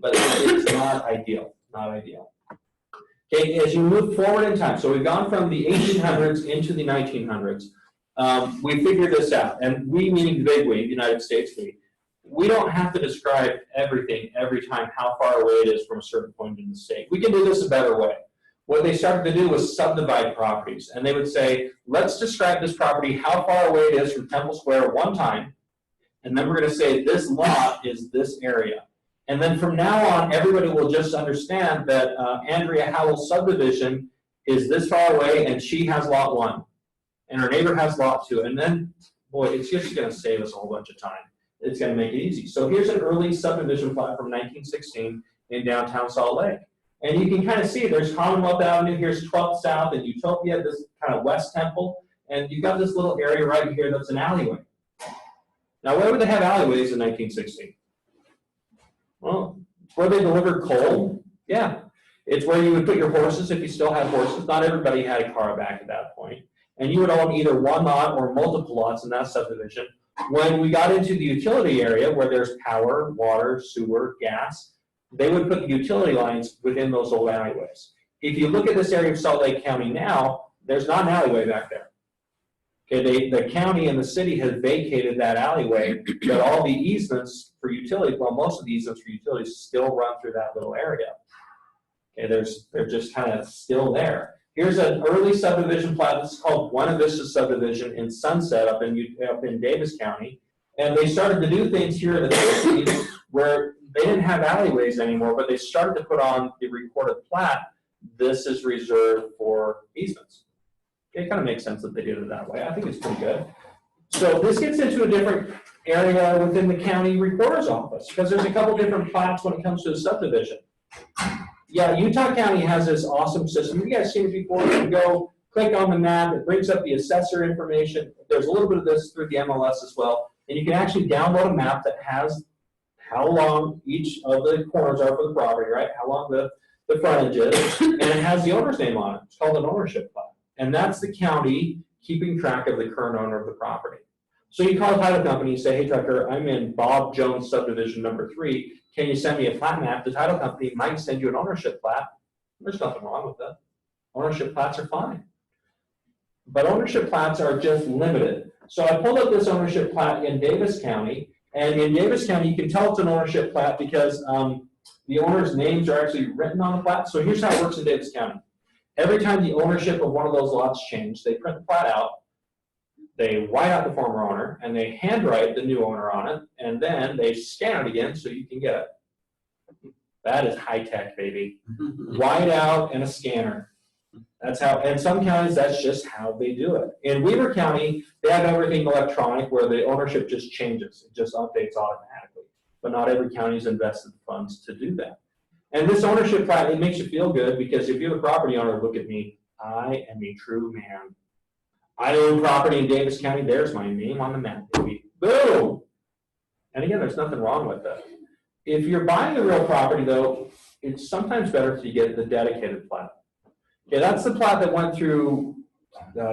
but it's not ideal, Okay, as you move forward in time, so we've gone from the 1800s into the 1900s, we figured this out, and we, meaning the big we, the United States we don't have to describe everything every time how far away it is from a certain point in the state. We can do this a better way. what they started to do was subdivide properties. And they would say, let's describe this property, how far away it is from Temple Square one time. And then we're going to say this lot is this area. And then from now on, everybody will just understand that Andrea Howell's subdivision is this far away and she has lot 1. And her neighbor has lot 2. And then, boy, it's just going to save us a whole bunch of time. It's going to make it easy. So here's an early subdivision plat from 1916 in downtown Salt Lake. And you can kind of see there's Commonwealth Avenue, here's 12th South, and Utopia, this kind of West Temple. And you've got this little area right here that's an alleyway. Now, where would they have alleyways in 1916? Well, it's where they delivered coal. Yeah. It's where you would put your horses if you still had horses. Not everybody had a car back at that point. And you would own either one lot or multiple lots in that subdivision. When we got into the utility area where there's power, water, sewer, gas, they would put the utility lines within those old alleyways. If you look at this area of Salt Lake County now, there's not an alleyway back there. Okay, the county and the city has vacated that alleyway, but all the easements for utilities, well, most of the easements for utilities still run through that little area. Okay, they're just kind of still there. Here's an early subdivision plat. This is called Buena Vista subdivision in Sunset up in Davis County. And they started to do things here in the 50s where they didn't have alleyways anymore, but they started to put on the recorded plat, this is reserved for easements. It kind of makes sense that they did it that way. I think it's pretty good. So this gets into a different area within the county recorder's office because there's a couple different plats when it comes to a subdivision. Yeah, Utah County has this awesome system. You guys seen it before? You can go click on the map. It brings up the assessor information. There's a little bit of this through the MLS as well. And you can actually download a map that has how long each of the corners are for the property, right? How long the frontage is. And it has the owner's name on it. It's called an ownership plat. And that's the county keeping track of the current owner of the property. So you call a title company and say, hey, Tucker, I'm in Bob Jones subdivision number 3. Can you send me a plat map? The title company might send you an ownership plat. There's nothing wrong with that. Ownership plats are fine. But ownership plats are just limited. So I pulled up this ownership plat in Davis County. And in Davis County, you can tell it's an ownership plat because the owner's names are actually written on the plat. So here's how it works in Davis County. Every time the ownership of one of those lots change, they print the plat out, they white out the former owner, and they handwrite the new owner on it, and then they scan it again so you can get it. That is high tech, baby. White out and a scanner. That's how, and some counties, that's just how they do it. In Weaver County, they have everything electronic where the ownership just changes. It just updates automatically. But not every county's invested funds to do that. And this ownership plat, it makes you feel good because if you're the property owner, look at me. I am a true man. I own property in Davis County. There's my name on the map, baby. Boom! And again, there's nothing wrong with that. If you're buying the real property, though, it's sometimes better if you get the dedicated plat. Okay, that's the plat that went through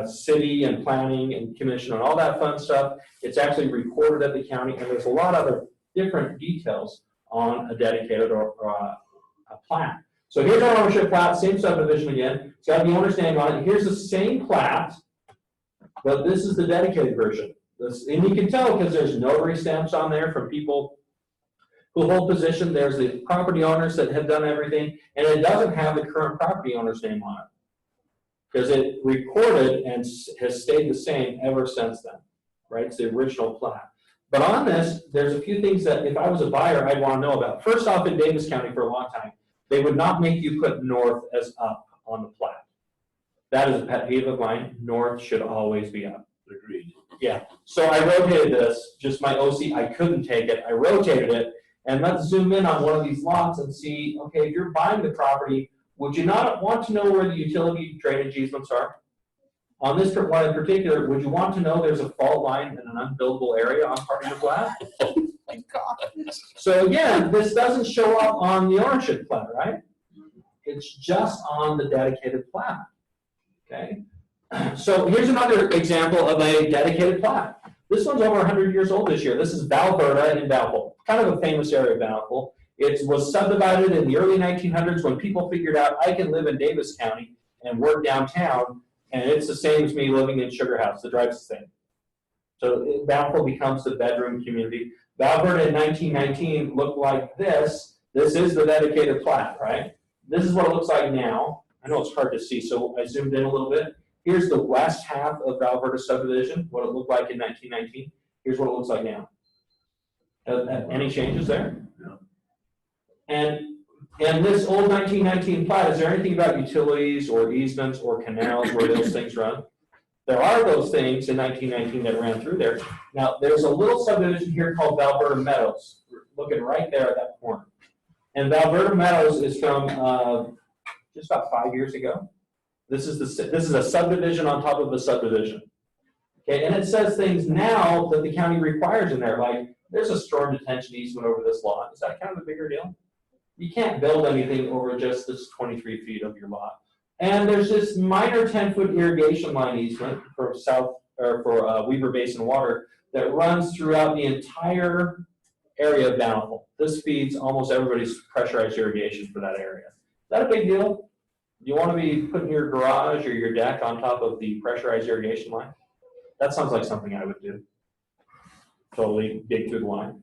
city and planning and commission and all that fun stuff. It's actually recorded at the county, and there's a lot of other different details on a dedicated or a plat. So here's our ownership plat, same subdivision again. It's got the owner's name on it. Here's the same plat, but this is the dedicated version. And you can tell because there's notary stamps on there from people who hold position. There's the property owners that have done everything, and it doesn't have the current property owner's name on it because it recorded and has stayed the same ever since then, right? It's the original plat. But on this, there's a few things that if I was a buyer, I'd want to know about. First off, in Davis County for a long time, they would not make you put north as up on the plat. That is a pet peeve of mine. North should always be up. Agreed. Yeah. So I rotated this, just my OC, I couldn't take it. I rotated it, and let's zoom in on one of these lots and see, okay, if you're buying the property, would you not want to know where the utility drainage easements are? On this one in particular, would you want to know there's a fault line in an unbuildable area on part of your plat? Oh my God. So again, this doesn't show up on the ownership plat, right? It's just on the dedicated plat, okay? So here's another example of a dedicated plat. This one's over 100 years old this year. This is Valverta in Valpo, kind of a famous area of Valpo. It was subdivided in the early 1900s when people figured out I can live in Davis County and work downtown, and it's the same as me living in Sugar House. The drive's the same. So Valpo becomes the bedroom community. Valverta in 1919 looked like this. This is the dedicated plat, right? This is what it looks like now. I know it's hard to see, so I zoomed in a little bit. Here's the west half of Valverde subdivision, what it looked like in 1919. Here's what it looks like now. Any changes there? No. And this old 1919 plat, is there anything about utilities or easements or canals where those things run? There are those things in 1919 that ran through there. Now, there's a little subdivision here called Valverde Meadows. We're looking right there at that corner. And Valverde Meadows is from just about 5 years ago. This is a subdivision on top of a subdivision. Okay, and it says things now that the county requires in there, like there's a storm detention easement over this lot. Is that kind of a bigger deal? You can't build anything over just this 23 feet of your lot. And there's this minor 10-foot irrigation line easement for Weaver Basin water that runs throughout the entire area of Bountiful. This feeds almost everybody's pressurized irrigation for that area. Is that a big deal? You want to be putting your garage or your deck on top of the pressurized irrigation line? That sounds like something I would do. Totally dig through the line.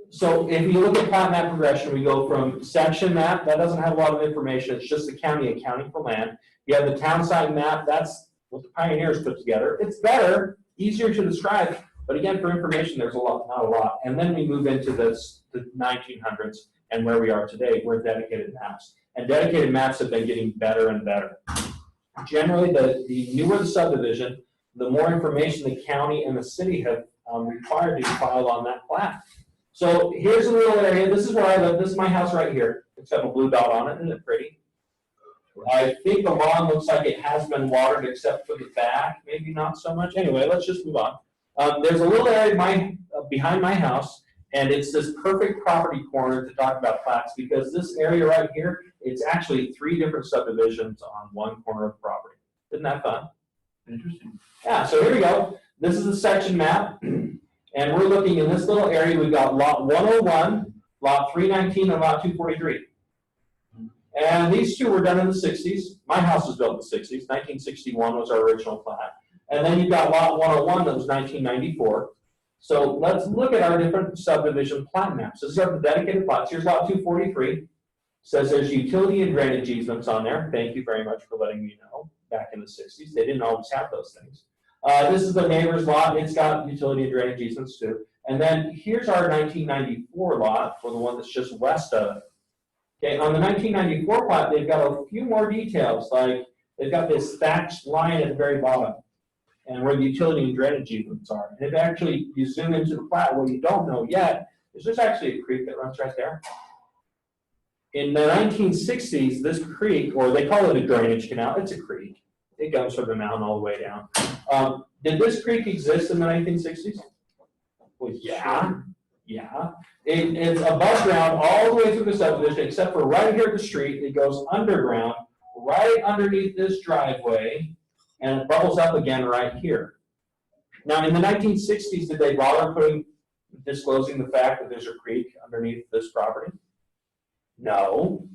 So if you look at plat map progression, we go from section map, that doesn't have a lot of information, it's just the county accounting for land. You have the town site map, that's what the pioneers put together. It's better, easier to describe, but again, for information, there's not a lot. And then we move into the 1900s and where we are today, we're dedicated maps. And dedicated maps have been getting better and better. Generally, the newer the subdivision, the more information the county and the city have required to file on that plat. So here's a little area. This is where I live. This is my house right here. It's got a blue dot on it. Isn't it pretty? I think the lawn looks like it has been watered except for the back. Maybe not so much. Anyway, let's just move on. There's a little area behind my house, and it's this perfect property corner to talk about plats because this area right here, it's actually 3 different subdivisions on one corner of property. Isn't that fun? Interesting. Yeah, so here we go. This is a section map. And we're looking in this little area, we've got lot 101, lot 319, and lot 243. And these two were done in the 60s. My house was built in the 60s. 1961 was our original plat. And then you've got lot 101 that was 1994. So let's look at our different subdivision plat maps. This is our dedicated plots. Here's lot 243. Says there's utility and drainage easements on there. Thank you very much for letting me know. Back in the 60s, they didn't always have those things. This is the neighbor's lot. It's got utility and drainage easements too. And then here's our 1994 lot for the one that's just west of it. Okay, on the 1994 plot, they've got a few more details, like they've got this thatched line at the very bottom and where the utility and drainage easements are. And if actually you zoom into the plat, what you don't know yet is there's actually a creek that runs right there. In the 1960s, this creek, or they call it a drainage canal, it's a creek. It goes from the mountain all the way down. Did this creek exist in the 1960s? Well, yeah. It's above ground all the way through the subdivision, except for right here at the street. It goes underground, right underneath this driveway, and it bubbles up again right here. Now, in the 1960s, did they bother disclosing the fact that there's a creek underneath this property? No.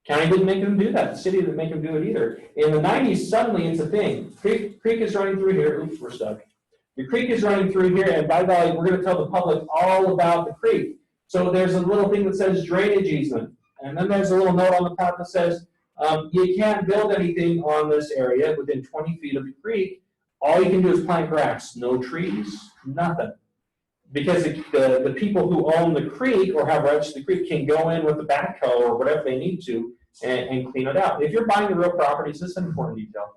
County didn't make them do that. The city didn't make them do it either. In the 90s, suddenly it's a thing. Creek is running through here. Oops, we're stuck. The creek is running through here, and by golly, we're going to tell the public all about the creek. So there's a little thing that says drainage easement. And then there's a little note on the top that says, you can't build anything on this area within 20 feet of the creek. All you can do is plant grass. No trees, nothing. Because the people who own the creek or have rights to the creek can go in with the backhoe or whatever they need to and clean it out. If you're buying the real properties, this is an important detail.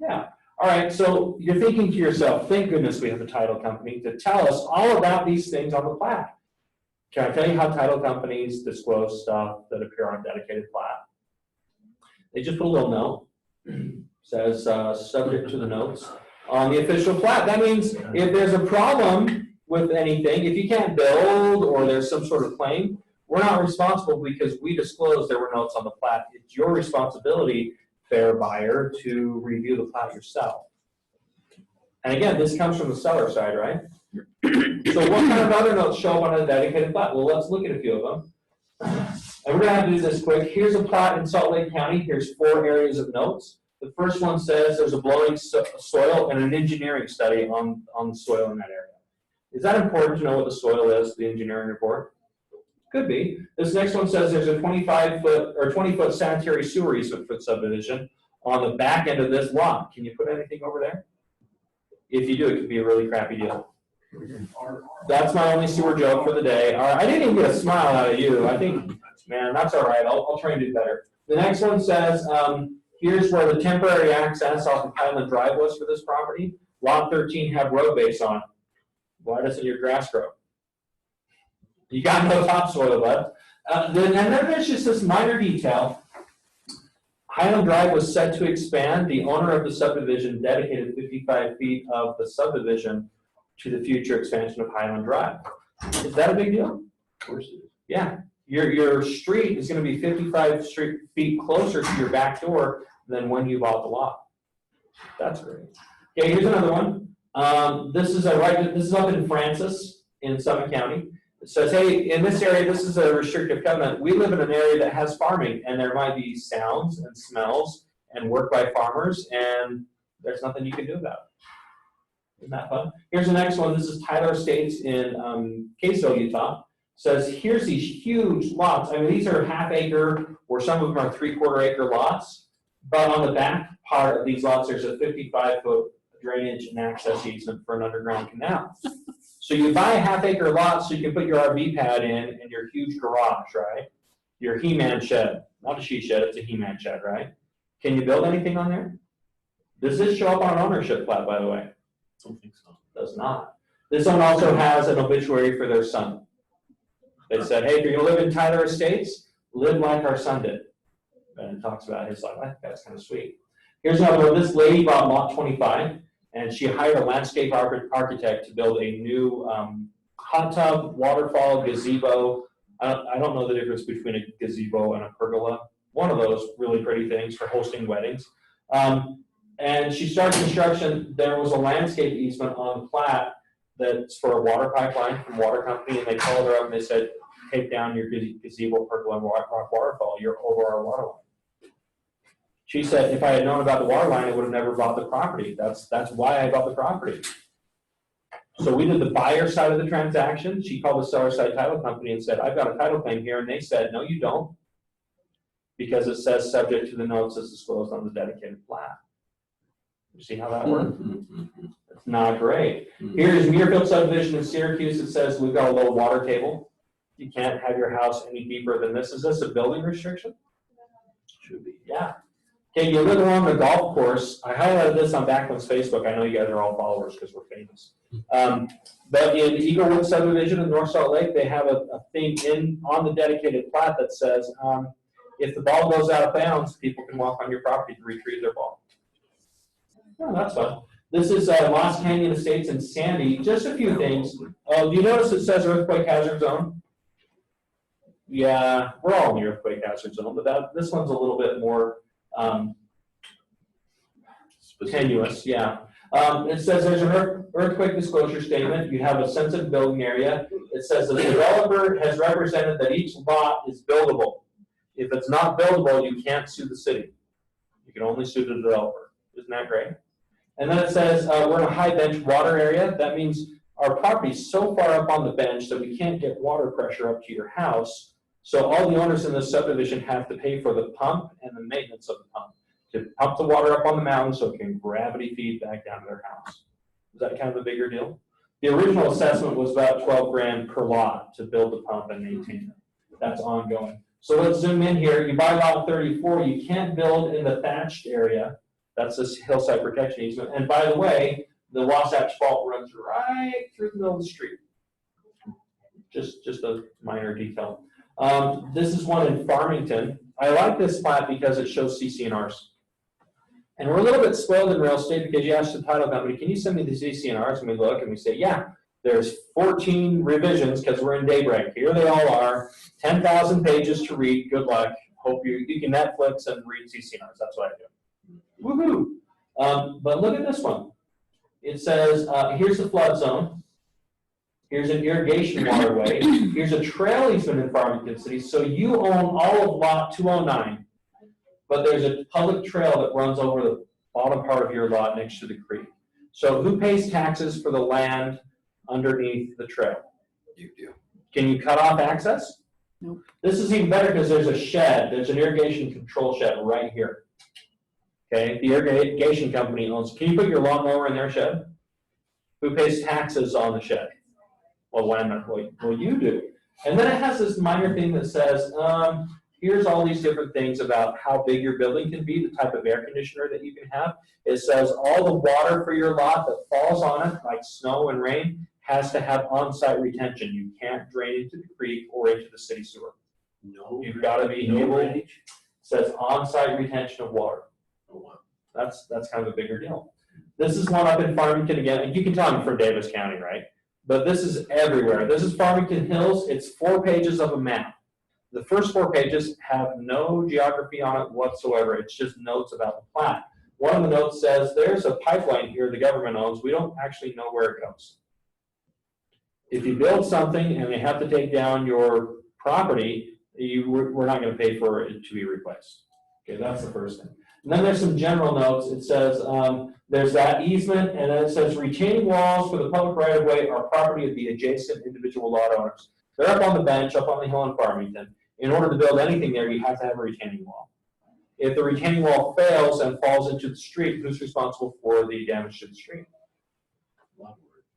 Yeah. All right, so you're thinking to yourself, thank goodness we have a title company to tell us all about these things on the plat. Can I tell you how title companies disclose stuff that appear on a dedicated plat? They just put a little note. Says subject to the notes on the official plat. That means if there's a problem with anything, if you can't build or there's some sort of claim, we're not responsible because we disclosed there were notes on the plat. It's your responsibility, fair buyer, to review the plat yourself. And again, this comes from the seller side, right? So what kind of other notes show up on a dedicated plat? Well, let's look at a few of them. And we're going to have to do this quick. Here's a plat in Salt Lake County. Here's 4 areas of notes. The first one says there's a blowing soil and an engineering study on the soil in that area. Is that important to know what the soil is, the engineering report? Could be. This next one says there's a 25-foot or 20-foot sanitary sewer easement for the subdivision on the back end of this lot. Can you put anything over there? If you do, it could be a really crappy deal. That's my only sewer joke for the day. All right, I didn't even get a smile out of you. I think, man, that's all right. I'll try and do better. The next one says, here's where the temporary access off of Highland Drive was for this property. Lot 13 had road base on it. Why doesn't your grass grow? You got no topsoil left. And then there's just this minor detail. Highland Drive was set to expand. The owner of the subdivision dedicated 55 feet of the subdivision to the future expansion of Highland Drive. Is that a big deal? Of course it is. Yeah. Your street is going to be 55 feet closer to your back door than when you bought the lot. That's great. Okay, here's another one. This is up in Francis in Summit County. It says, hey, in this area, this is a restrictive covenant. We live in an area that has farming, and there might be sounds and smells and work by farmers, and there's nothing you can do about it. Isn't that fun? Here's the next one. This is Tyler Estates in Kaysville, Utah. It says, here's these huge lots. I mean, these are half acre, or some of them are 3/4 acre lots. But on the back part of these lots, there's a 55-foot drainage and access easement for an underground canal. So you buy a half acre lot so you can put your RV pad in and your huge garage, right? Your He-Man shed. Not a she shed, it's a He-Man shed, right? Can you build anything on there? Does this show up on an ownership plat, by the way? I don't think so. Does not. This one also has an obituary for their son. They said, hey, if you're gonna live in Tyler Estates, live like our son did. And it talks about his life. I think that's kind of sweet. Here's another one. This lady bought lot 25, and she hired a landscape architect to build a new hot tub, waterfall, gazebo. I don't know the difference between a gazebo and a pergola. One of those really pretty things for hosting weddings. And she started construction. There was a landscape easement on the plat that's for a water pipeline from water company, and they called her up and they said, take down your gazebo, pergola, and waterfall. You're over our water line. She said, if I had known about the water line, I would have never bought the property. That's why I bought the property. So we did the buyer side of the transaction. She called the seller side title company and said, I've got a title claim here. And they said, no, you don't. Because it says subject to the notes as disclosed on the dedicated plat. You see how that works? It's not great. Here's Muirfield subdivision in Syracuse. It says we've got a low water table. You can't have your house any deeper than this. Is this a building restriction? Should be. Yeah. Okay, you live along the golf course. I highlighted this on Backman's Facebook. I know you guys are all followers because we're famous. But in Eaglewood subdivision in North Salt Lake, they have a thing on the dedicated plat that says, if the ball goes out of bounds, people can walk on your property to retrieve their ball. Oh, that's fun. This is Lost Canyon Estates in Sandy. Just a few things. Do you notice it says earthquake hazard zone? Yeah, we're all in the earthquake hazard zone, but this one's a little bit more tenuous. Yeah. It says there's an earthquake disclosure statement. You have a sensitive building area. It says the developer has represented that each lot is buildable. If it's not buildable, you can't sue the city. You can only sue the developer. Isn't that great? And then it says we're in a high bench water area. That means our property's so far up on the bench that we can't get water pressure up to your house. So all the owners in this subdivision have to pay for the pump and the maintenance of the pump to pump the water up on the mountain so it can gravity feed back down to their house. Is that kind of a bigger deal? The original assessment was about 12 grand per lot to build the pump and maintain it. That's ongoing. So let's zoom in here. You buy lot 34, you can't build in the thatched area. That's this hillside protection easement. And by the way, the Wasatch Fault runs right through the middle of the street. Just a minor detail. This is one in Farmington. I like this plat because it shows CC&Rs. And we're a little bit spoiled in real estate because you ask the title company, can you send me the CC&Rs? And we look and we say, yeah, there's 14 revisions because we're in daybreak. Here they all are, 10,000 pages to read. Good luck. Hope you can Netflix and read CC&Rs. That's what I do. Woohoo! But look at this one. It says, here's the flood zone. Here's an irrigation waterway. Here's a trail easement in Farmington City. So you own all of lot 209, but there's a public trail that runs over the bottom part of your lot next to the creek. So who pays taxes for the land underneath the trail? You do. Can you cut off access? Nope. This is even better because there's a shed, there's an irrigation control shed right here. Okay, the irrigation company owns, can you put your lawnmower in their shed? Who pays taxes on the shed? Well, why not? Well, you do. And then it has this minor thing that says, here's all these different things about how big your building can be, the type of air conditioner that you can have. It says all the water for your lot that falls on it, like snow and rain, has to have on-site retention. You can't drain into the creek or into the city sewer. No. You've got to be No able, it drainage? says on-site retention of water. Oh, wow. That's kind of a bigger deal. This is one up in Farmington again. You can tell I'm from Davis County, right? But this is everywhere. This is Farmington Hills. It's 4 pages of a map. The first 4 pages have no geography on it whatsoever. It's just notes about the plat. One of the notes says, there's a pipeline here the government owns. We don't actually know where it goes. If you build something and they have to take down your property, we're not going to pay for it to be replaced. Okay, that's the first thing. And then there's some general notes. It says there's that easement, and then it says retaining walls for the public right-of-way are property of the adjacent individual lot owners. They're up on the bench, up on the hill in Farmington. In order to build anything there, you have to have a retaining wall. If the retaining wall fails and falls into the street, who's responsible for the damage to the street?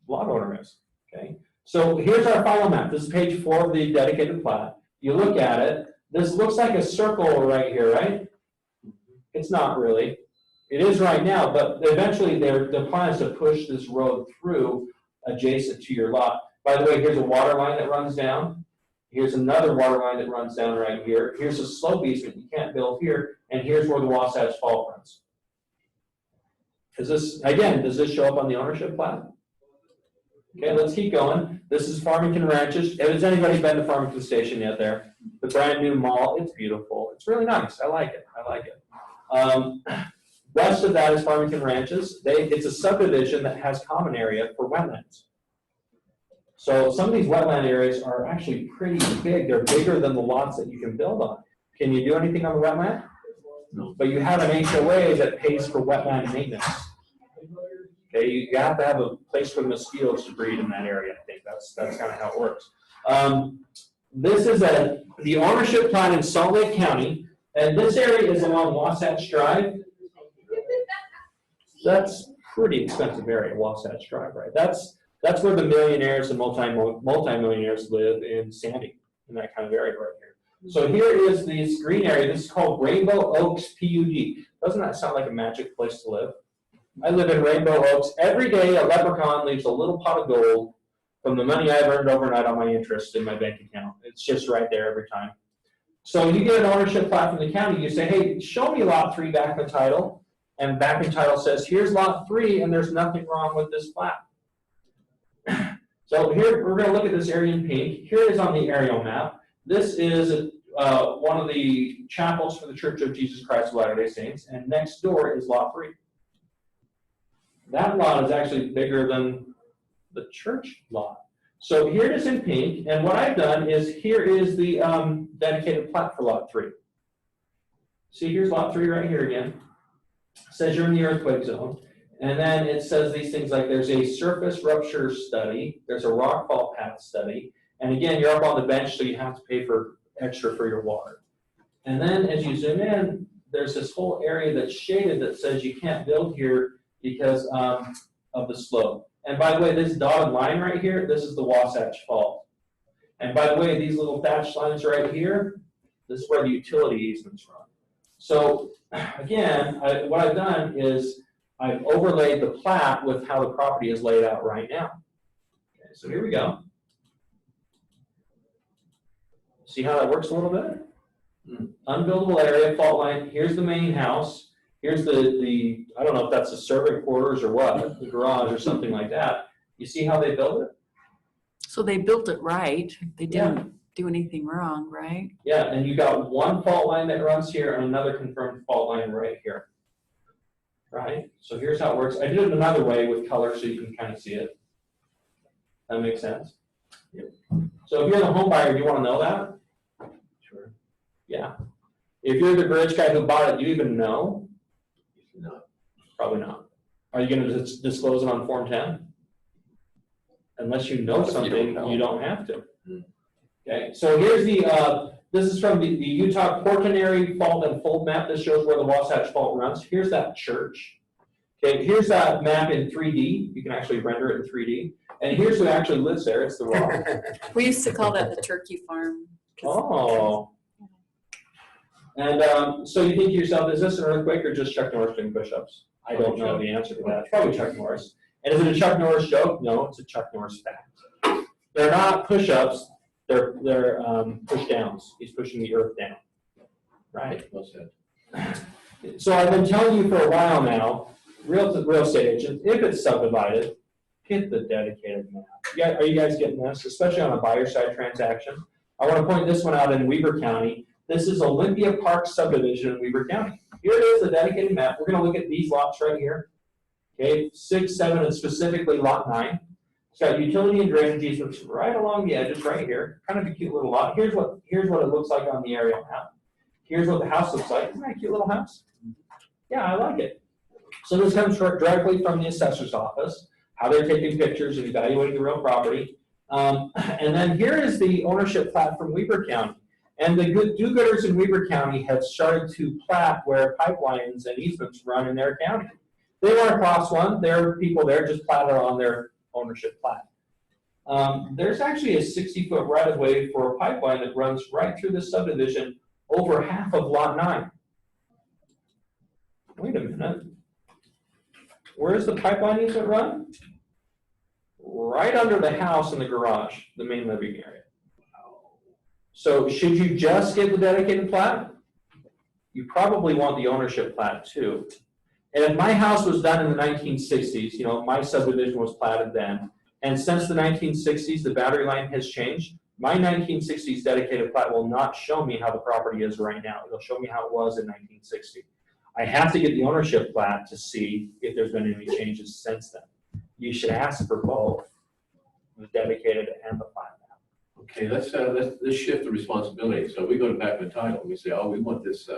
Lot owner is. Okay. So here's our final map. This is page 4 of the dedicated plat. You look at it. This looks like a circle right here, right? It's not really. It is right now, but eventually the plan is to push this road through adjacent to your lot. By the way, here's a water line that runs down. Here's another water line that runs down right here. Here's a slope easement. You can't build here. And here's where the Wasatch Fault runs. Is this, again, does this show up on the ownership plat? Okay, let's keep going. This is Farmington Ranches. Has anybody been to Farmington Station yet there? The brand new mall. It's beautiful. It's really nice. I like it. I like it. West of that is Farmington Ranches. It's a subdivision that has common area for wetlands. So some of these wetland areas are actually pretty big. They're bigger than the lots that you can build on. Can you do anything on the wetland? No. But you have an HOA that pays for wetland maintenance. Okay, you have to have a place for mosquitoes to breed in that area. I think that's kind of how it works. This is the ownership plan in Salt Lake County, and this area is along Wasatch Drive. That's pretty expensive area, Wasatch Drive, right? That's where the millionaires and multi-millionaires live in Sandy, in that kind of area right here. So here is this green area. This is called Rainbow Oaks PUD. Doesn't that sound like a magic place to live? I live in Rainbow Oaks. Every day a leprechaun leaves a little pot of gold from the money I've earned overnight on my interest in my bank account. It's just right there every time. So you get an ownership plat from the county. You say, hey, show me lot 3 Backman Title. And Backman Title says, here's lot 3, and there's nothing wrong with this plat. So here, we're going to look at this area in pink. Here it is on the aerial map. This is one of the chapels for the Church of Jesus Christ of Latter-day Saints, and next door is lot 3. That lot is actually bigger than the church lot. So here it is in pink, and what I've done is here is the dedicated plat for lot 3. See, here's lot 3 right here again. It says you're in the earthquake zone. And then it says these things like there's a surface rupture study, there's a rockfall path study, and again, you're up on the bench, so you have to pay for extra for your water. And then as you zoom in, there's this whole area that's shaded that says you can't build here because of the slope. And by the way, this dotted line right here, this is the Wasatch Fault. And by the way, these little dashed lines right here, this is where the utility easements run. So again, what I've done is I've overlaid the plat with how the property is laid out right now. Okay, so here we go. See how that works a little bit? Unbuildable area, fault line. Here's the main house. Here's the I don't know if that's the servant quarters or what, the garage or something like that. You see how they built it? So they built it right. They didn't do anything wrong, right? Yeah, and you got one fault line that runs here and another confirmed fault line right here. Right? So here's how it works. I did it another way with color so you can kind of see it. That makes sense? Yep. So if you're the home buyer, do you want to know that? Sure. Yeah. If you're the rich guy who bought it, do you even know? No. Probably not. Are you going to disclose it on Form 10? Unless you know something, you don't have to. Okay, so here's this is from the Utah Quaternary Fault and Fold map. This shows where the Wasatch Fault runs. Here's that church. Okay, here's that map in 3D. You can actually render it in 3D. And here's who actually lives there. It's the rock. We used to call that the turkey farm. Oh. And so you think to yourself, is this an earthquake or just Chuck Norris doing push-ups? I don't know the answer to that. It's probably Chuck Norris. And is it a Chuck Norris joke? No, it's a Chuck Norris fact. They're not push-ups. They're push-downs. He's pushing the earth down. Right? Well said. So I've been telling you for a while now, real estate agents, if it's subdivided, hit the dedicated map. Are you guys getting this? Especially on a buyer side transaction. I want to point this one out in Weber County. This is Olympia Park subdivision in Weber County. Here it is, the dedicated map. We're going to look at these lots right here. Okay, 6, 7, and specifically lot 9. It's got utility and drainage easements right along the edges right here. Kind of a cute little lot. Here's what it looks like on the aerial map. Here's what the house looks like. Isn't that a cute little house? Yeah, I like it. So this comes directly from the assessor's office, how they're taking pictures and evaluating the real property. And then here is the ownership plat from Weber County. And the do-gooders in Weber County have started to plat where pipelines and easements run in their county. They want to cross one. There are people there just platted on their ownership plat. There's actually a 60-foot right-of-way for a pipeline that runs right through this subdivision over half of lot 9. Wait a minute. Where's the pipeline easement run? Right under the house and the garage, the main living area. So should you just get the dedicated plat? You probably want the ownership plat too. And if my house was done in the 1960s, you know, my subdivision was platted then, and since the 1960s, the boundary line has changed, my 1960s dedicated plat will not show me how the property is right now. It'll show me how it was in 1960. I have to get the ownership plat to see if there's been any changes since then. You should ask for both, the dedicated and the plat map. Okay, let's shift the responsibility. So we go to Backman Title and we say, oh, we want this,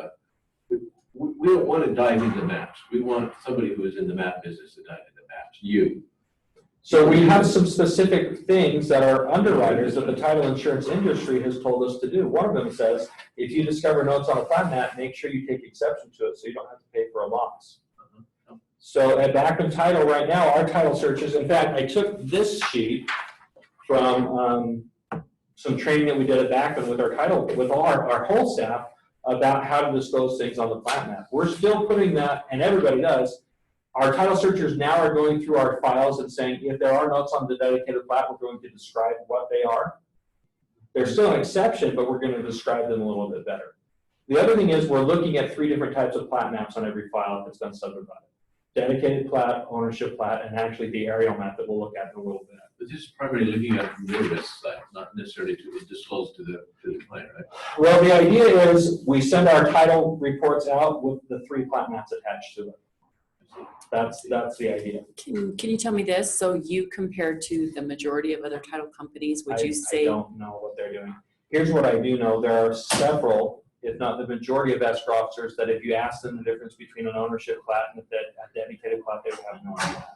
we don't want to dive into maps. We want somebody who is in the map business to dive into maps, you. So we have some specific things that our underwriters that the title insurance industry has told us to do. One of them says, if you discover notes on a plat map, make sure you take exception to it so you don't have to pay for a loss. So at Backman Title right now, our title searches, in fact, I took this sheet from some training that we did at Backman with our title, with all our whole staff about how to disclose things on the plat map. We're still putting that, and everybody does. Our title searchers now are going through our files and saying, if there are notes on the dedicated plat, we're going to describe what they are. They're still an exception, but we're going to describe them a little bit better. The other thing is we're looking at 3 different types of plat maps on every file if it's been subdivided. Dedicated plat, ownership plat, and actually the aerial map that we'll look at in a little bit. But this is primarily looking at from your risk side, not necessarily to disclose to the client, right? Well, the idea is we send our title reports out with the 3 plat maps attached to it. That's the idea. Can you tell me this? So you compare to the majority of other title companies, would you say? I don't know what they're doing. Here's what I do know. There are several, if not the majority of escrow officers, that if you ask them the difference between an ownership plat and a dedicated plat, they would have no idea.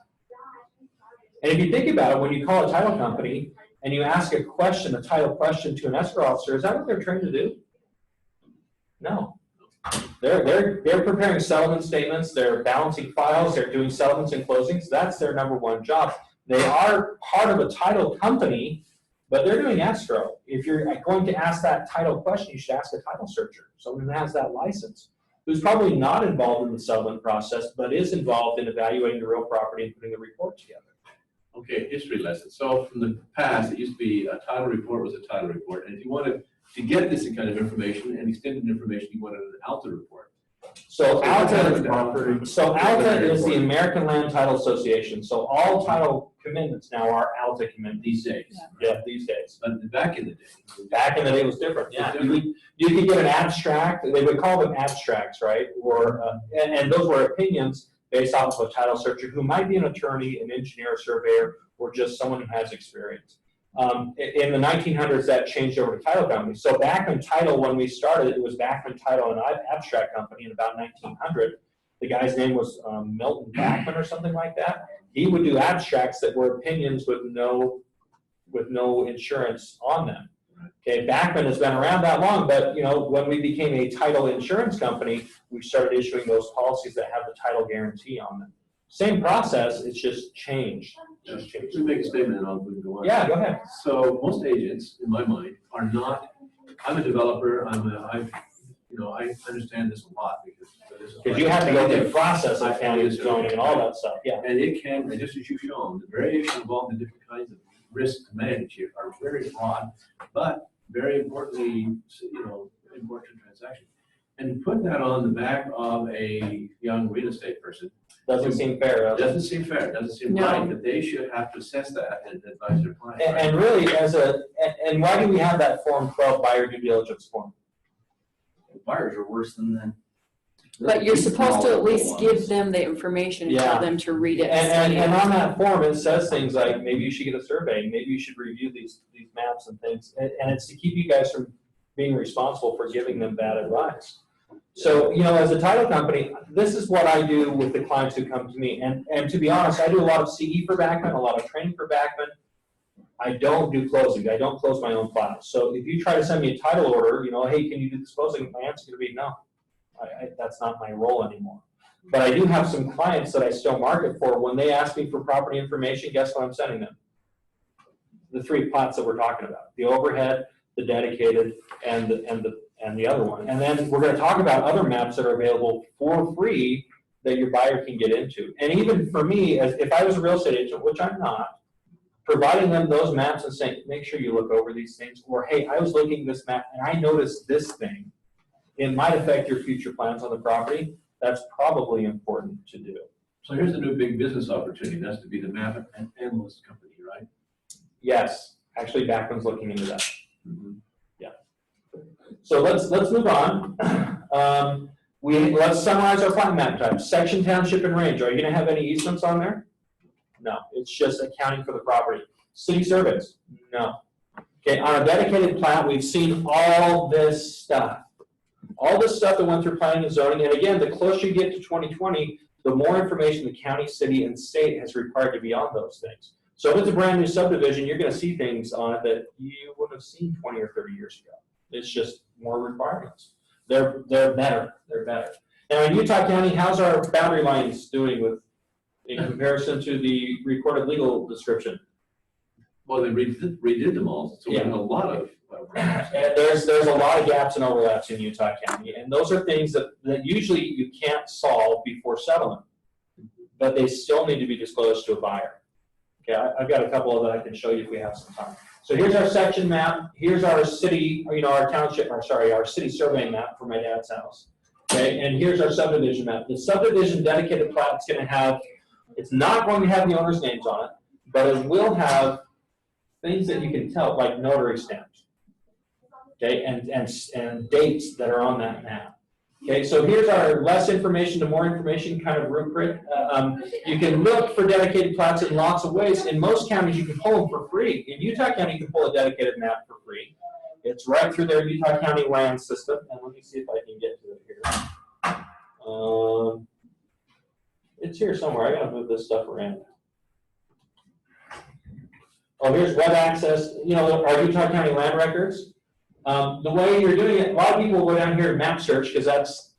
And if you think about it, when you call a title company and you ask a question, a title question to an escrow officer, is that what they're trained to do? No. They're preparing settlement statements, they're balancing files, they're doing settlements and closings. That's their #1 job. They are part of a title company, but they're doing escrow. If you're going to ask that title question, you should ask a title searcher, someone who has that license, who's probably not involved in the settlement process, but is involved in evaluating the real property and putting the report together. Okay, history lesson. So from the past, it used to be a title report was a title report. And if you wanted to get this kind of information and extended information, you wanted an ALTA report. So ALTA is the American Land Title Association. So all title commitments now are ALTA commitments these days. Yeah, these days. But back in the day. Back in the day it was different. Yeah, you could get an abstract. They would call them abstracts, right? Or and those were opinions based off of a title searcher who might be an attorney, an engineer, surveyor, or just someone who has experience. In the 1900s, that changed over to title companies. So Backman Title, when we started, it was Backman Title, an abstract company in about 1900. The guy's name was Milton Backman or something like that. He would do abstracts that were opinions with no insurance on them. Okay, Backman has been around that long, but you know, when we became a title insurance company, we started issuing those policies that have the title guarantee on them. Same process, it's just changed. Just to make a statement and I'll go on. Yeah, go ahead. So most agents, in my mind, are not, I'm a developer, I understand this a lot because this is. Because you have to go through the process of county zoning and all that stuff, yeah. And it can, just as you've shown, the variation involved in different kinds of risks to manage here are very broad, but very importantly, important transaction. And put that on the back of a young real estate person. Doesn't seem fair. It doesn't seem fair, it doesn't seem No. right, but they should have to assess that and advise their client. And really, and why do we have that Form 12 buyer due diligence form? Buyers are worse than that. But you're supposed to at least give them the information and Yeah. tell them to read it. And on that form, it says things like, maybe you should get a survey, maybe you should review these maps and things. And it's to keep you guys from being responsible for giving them bad advice. So, you know, as a title company, this is what I do with the clients who come to me. And to be honest, I do a lot of CE for Backman, a lot of training for Backman. I don't do closing. I don't close my own files. So if you try to send me a title order, you know, hey, can you do this closing? My answer is going to be no. That's not my role anymore. But I do have some clients that I still market for. When they ask me for property information, guess what I'm sending them? The 3 plots that we're talking about: the overhead, the dedicated, and the other one. And then we're going to talk about other maps that are available for free that your buyer can get into. And even for me, as if I was a real estate agent, which I'm not, providing them those maps and saying, make sure you look over these things, or hey, I was looking at this map and I noticed this thing. It might affect your future plans on the property. That's probably important to do. So here's the new big business opportunity, that's to be the map and analyst company, right? Yes, actually Backman's looking into that. Yeah. So let's move on. Let's summarize our plat map types. Section, township, and range. Are you going to have any easements on there? No, it's just accounting for the property. City surveys? No. Okay, on a dedicated plat, we've seen all this stuff. All this stuff that went through planning and zoning, and again, the closer you get to 2020, the more information the county, city, and state has required to be on those things. So if it's a brand new subdivision, you're going to see things on it that you wouldn't have seen 20 or 30 years ago. It's just more requirements. They're better. They're better. Now in Utah County, how's our boundary lines doing in comparison to the recorded legal description? Well, they redid them all, so we have a lot of. And there's a lot of gaps and overlaps in Utah County, and those are things that usually you can't solve before settlement, but they still need to be disclosed to a buyer. Okay, I've got a couple of that I can show you if we have some time. So here's our section map. Here's our city, our township, our city survey map for my dad's house. Okay, and here's our subdivision map. The subdivision dedicated plat is going to have, it's not going to have the owner's names on it, but it will have things that you can tell, like notary stamps. Okay, and dates that are on that map. Okay, so here's our less information to more information kind of rubric. You can look for dedicated plats in lots of ways. In most counties, you can pull them for free. In Utah County, you can pull a dedicated map for free. It's right through their Utah County land system. And let me see if I can get to it here. It's here somewhere. I gotta move this stuff around. Oh, here's web access. Our Utah County land records. The way you're doing it, a lot of people go down here and map search because that's,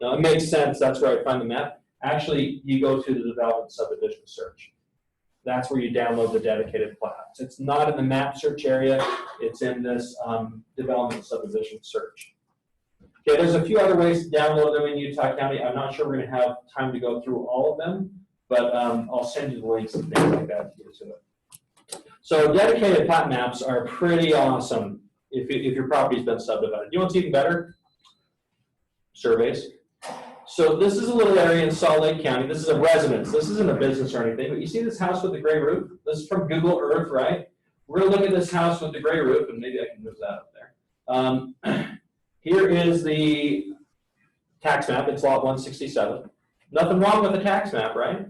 it makes sense. That's where I find the map. Actually, you go to the development subdivision search. That's where you download the dedicated plats. It's not in the map search area. It's in this development subdivision search. Okay, there's a few other ways to download them in Utah County. I'm not sure we're going to have time to go through all of them, but I'll send you the links and things like that to get to it. So dedicated plat maps are pretty awesome if your property's been subdivided. You know what's even better? Surveys. So this is a little area in Salt Lake County. This is a residence. This isn't a business or anything, but you see this house with the gray roof? This is from Google Earth, right? We're going to look at this house with the gray roof, and maybe I can move that up there. Here is the tax map. It's lot 167. Nothing wrong with the tax map, right?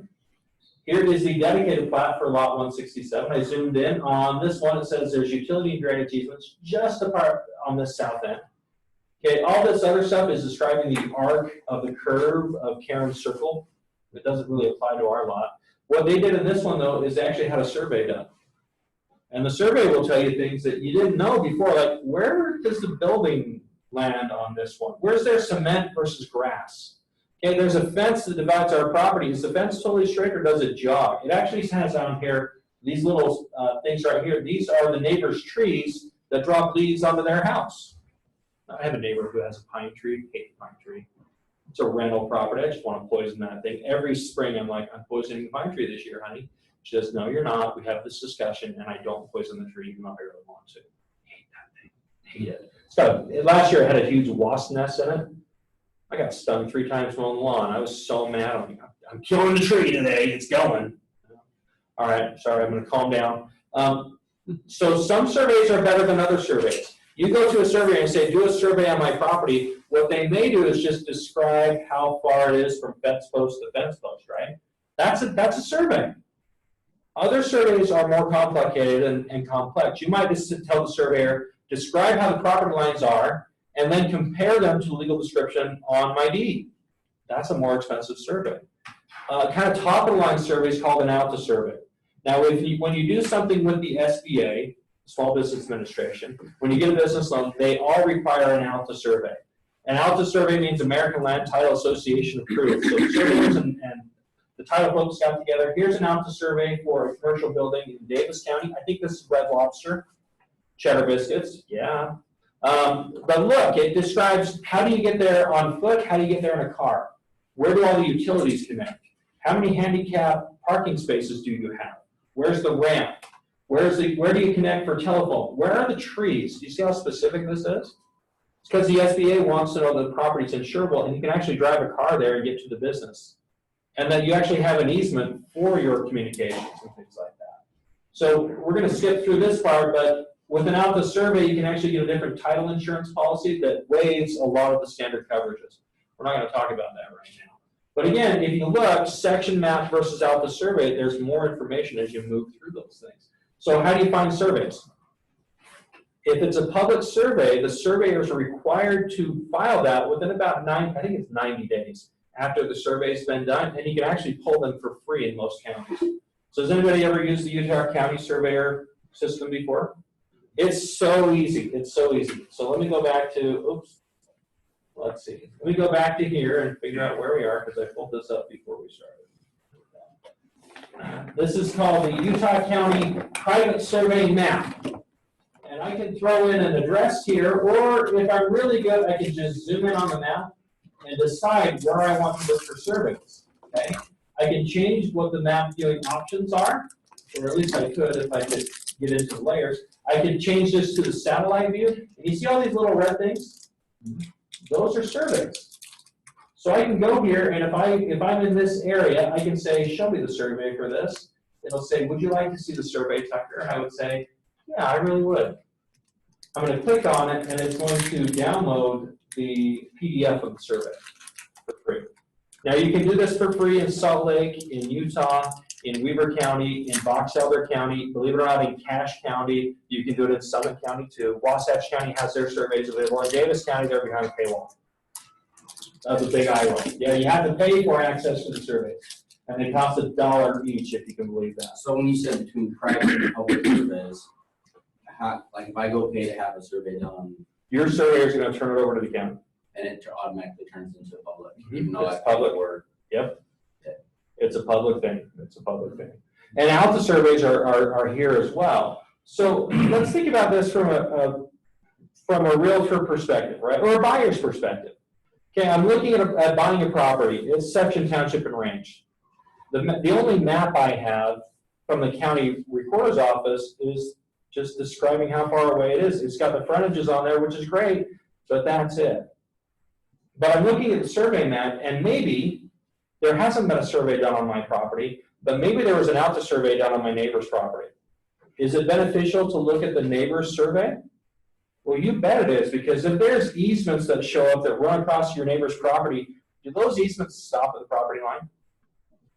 Here is the dedicated plat for lot 167. I zoomed in on this one. It says there's utility and drainage easements just apart on this south end. Okay, all this other stuff is describing the arc of the curve of Karen's circle. It doesn't really apply to our lot. What they did in this one, though, is they actually had a survey done. And the survey will tell you things that you didn't know before, like where does the building land on this one? Where's there cement versus grass? Okay, there's a fence that divides our property. Is the fence totally straight or does it jog? It actually has on here, these little things right here, these are the neighbor's trees that drop leaves onto their house. I have a neighbor who has a pine tree, hate pine tree. It's a rental property. I just want to poison that thing. Every spring I'm like, I'm poisoning the pine tree this year, honey. She says, no, you're not. We have this discussion and I don't poison the tree even though I really want to. Hate that thing. Hate it. So last year it had a huge wasp nest in it. I got stung 3 times mowing the lawn. I was so mad. I'm killing the tree today. It's going. All right, sorry, I'm going to calm down. So some surveys are better than other surveys. You go to a surveyor and say, do a survey on my property. What they may do is just describe how far it is from fence post to fence post, right? That's a survey. Other surveys are more complicated and complex. You might just tell the surveyor, describe how the property lines are, and then compare them to the legal description on my deed. That's a more expensive survey. Kind of top of the line survey is called an ALTA survey. Now, when you do something with the SBA, Small Business Administration, when you get a business loan, they all require an ALTA survey. An ALTA survey means American Land Title Association approved. So surveyors and the title folks got together. Here's an ALTA survey for a commercial building in Davis County. I think this is Red Lobster, Cheddar Biscuits, yeah. But look, it describes how do you get there on foot, how do you get there in a car? Where do all the utilities connect? How many handicap parking spaces do you have? Where's the ramp? Where do you connect for telephone? Where are the trees? Do you see how specific this is? It's because the SBA wants to know that the property's insurable and you can actually drive a car there and get to the business. And that you actually have an easement for your communications and things like that. So we're going to skip through this part, but with an ALTA survey, you can actually get a different title insurance policy that waives a lot of the standard coverages. We're not going to talk about that right now. But again, if you look, section map versus ALTA survey, there's more information as you move through those things. So how do you find surveys? If it's a public survey, the surveyors are required to file that within about 90 days after the survey's been done, and you can actually pull them for free in most counties. So has anybody ever used the Utah County Surveyor system before? It's so easy. It's so easy. So let me go back to, oops. Let's see. Let me go back to here and figure out where we are because I pulled this up before we started. This is called the Utah County Private Survey Map. And I can throw in an address here, or if I'm really good, I can just zoom in on the map and decide where I want to look for surveys. Okay? I can change what the map viewing options are, or at least I could if I could get into the layers. I can change this to the satellite view. And you see all these little red things? Those are surveys. So I can go here, and if I'm in this area, I can say, show me the survey for this. It'll say, would you like to see the survey, Tucker? And I would say, yeah, I really would. I'm going to click on it, and it's going to download the PDF of the survey for free. Now, you can do this for free in Salt Lake, in Utah, in Weber County, in Box Elder County, believe it or not, in Cache County. You can do it in Southern County, too. Wasatch County has their surveys available. In Davis County, they're behind a paywall. That's a big eye roll. Yeah, you have to pay for access to the surveys. And they cost $1 each, if you can believe that. So when you said between private and public surveys, like if I go pay to have a survey done, Your surveyor is going to turn it over to the county. and it automatically turns into public, Mhm. even though It's I public. word. Yep. It's a public thing. It's a public thing. And ALTA surveys are here as well. So let's think about this from a realtor perspective, right? Or a buyer's perspective. Okay, I'm looking at buying a property. It's section, township, and range. The only map I have from the county recorder's office is just describing how far away it is. It's got the frontages on there, which is great, but that's it. But I'm looking at the survey map, and maybe there hasn't been a survey done on my property, but maybe there was an ALTA survey done on my neighbor's property. Is it beneficial to look at the neighbor's survey? Well, you bet it is, because if there's easements that show up that run across your neighbor's property, do those easements stop at the property line?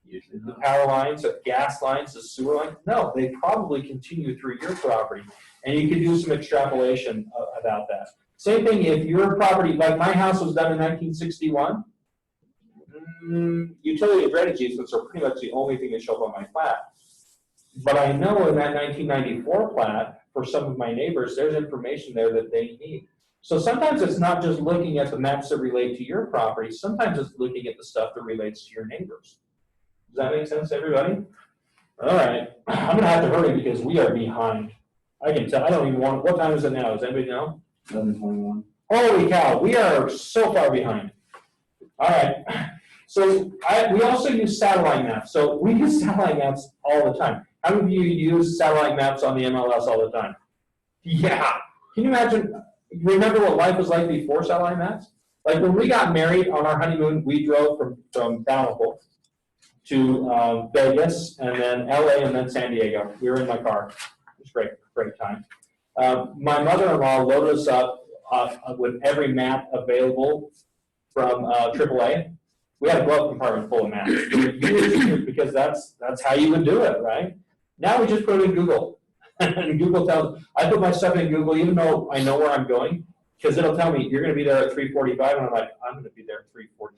Usually The not. power lines, the gas lines, the sewer line? No, they probably continue through your property. And you can do some extrapolation about that. Same thing if your property, like my house was done in 1961, utility and drainage easements are pretty much the only thing that show up on my plat. But I know in that 1994 plat, for some of my neighbors, there's information there that they need. So sometimes it's not just looking at the maps that relate to your property, sometimes it's looking at the stuff that relates to your neighbors. Does that make sense, everybody? All right, I'm gonna have to hurry because we are behind. I can tell, I don't even want, what time is it now? Does anybody know? 11:21. Holy cow, we are so far behind. All right, so we also use satellite maps. So we use satellite maps all the time. How many of you use satellite maps on the MLS all the time? Yeah, can you imagine, remember what life was like before satellite maps? Like when we got married on our honeymoon, we drove from Bountiful to Vegas and then LA and then San Diego. We were in my car. It was great time. My mother-in-law loaded us up with every map available from AAA. We had a glove compartment full of maps because that's how you would do it, right? Now we just put it in Google. And Google tells, I put my stuff in Google even though I know where I'm going, because it'll tell me you're going to be there at 3:45, and I'm like, I'm going to be there at 3:44.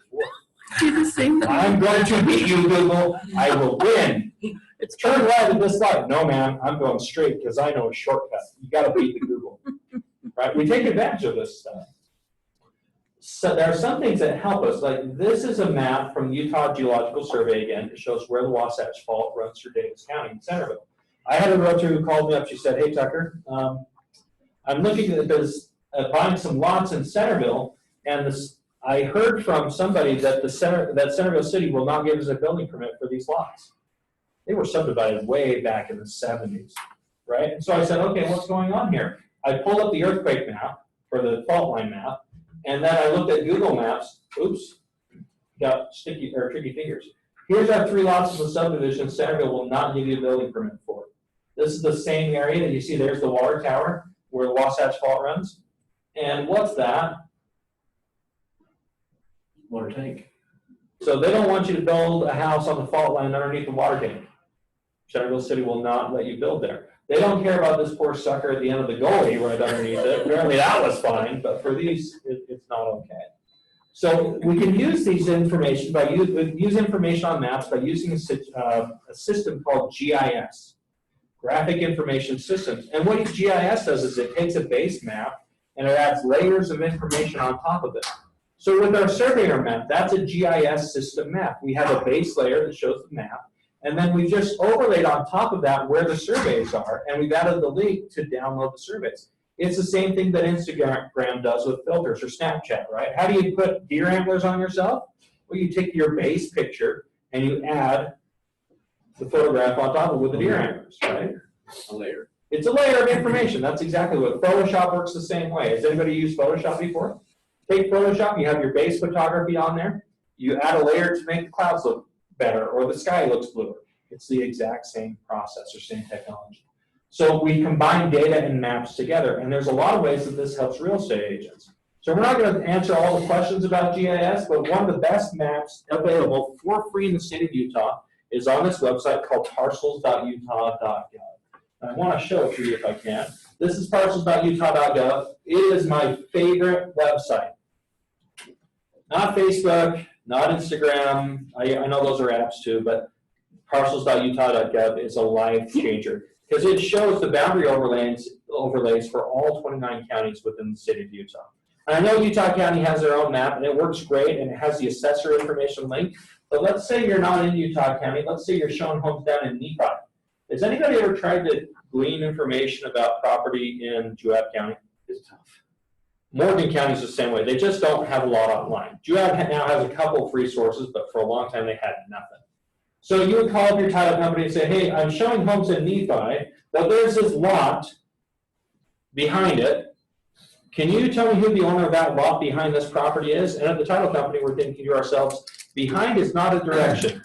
Do the same thing. I'm going to beat you, Google. I will win. It's turn right at this light. No, man, I'm going straight because I know a shortcut. You got to beat the Google, right? We take advantage of this stuff. So there are some things that help us. Like this is a map from the Utah Geological Survey again. It shows where the Wasatch Fault runs through Davis County in Centerville. I had a realtor who called me up. She said, "Hey Tucker, I'm looking at buying some lots in Centerville, and I heard from somebody that Centerville City will not give us a building permit for these lots." They were subdivided way back in the 70s, right? And so I said, "Okay, what's going on here?" I pulled up the earthquake map for the fault line map, and then I looked at Google Maps. Oops, got tricky fingers. Here's our 3 lots of the subdivision. Centerville will not give you a building permit for it. This is the same area that you see. There's the water tower where the Wasatch Fault runs. And what's that? Water tank. So they don't want you to build a house on the fault line underneath the water tank. Centerville City will not let you build there. They don't care about this poor sucker at the end of the gully right underneath it. Apparently that was fine, but for these, it's not okay. So we can use these information use information on maps by using a system called GIS, Graphic Information Systems. And what GIS does is it takes a base map and it adds layers of information on top of it. So with our surveyor map, that's a GIS system map. We have a base layer that shows the map, and then we just overlaid on top of that where the surveys are, and we've added the link to download the surveys. It's the same thing that Instagram does with filters or Snapchat, right? How do you put deer antlers on yourself? Well, you take your base picture and you add the photograph on top of it with the deer antlers, right? A layer. It's a layer of information. That's exactly what Photoshop works the same way. Has anybody used Photoshop before? Take Photoshop, you have your base photography on there. You add a layer to make the clouds look better or the sky looks bluer. It's the exact same process or same technology. So we combine data and maps together, and there's a lot of ways that this helps real estate agents. So we're not going to answer all the questions about GIS, but one of the best maps available for free in the state of Utah is on this website called parcels.utah.gov. I want to show it to you if I can. This is parcels.utah.gov. It is my favorite website. Not Facebook, not Instagram. I know those are apps too, but parcels.utah.gov is a life changer because it shows the boundary overlays for all 29 counties within the state of Utah. And I know Utah County has their own map, and it works great, and it has the assessor information link. But let's say you're not in Utah County. Let's say you're showing homes down in Nephi. Has anybody ever tried to glean information about property in Juab County? It's tough. Morgan County is the same way. They just don't have a lot online. Juab now has a couple of resources, but for a long time they had nothing. So you would call up your title company and say, "Hey, I'm showing homes in Nephi, but there's this lot behind it. Can you tell me who the owner of that lot behind this property is?" And at the title company, we're thinking to ourselves, behind is not a direction.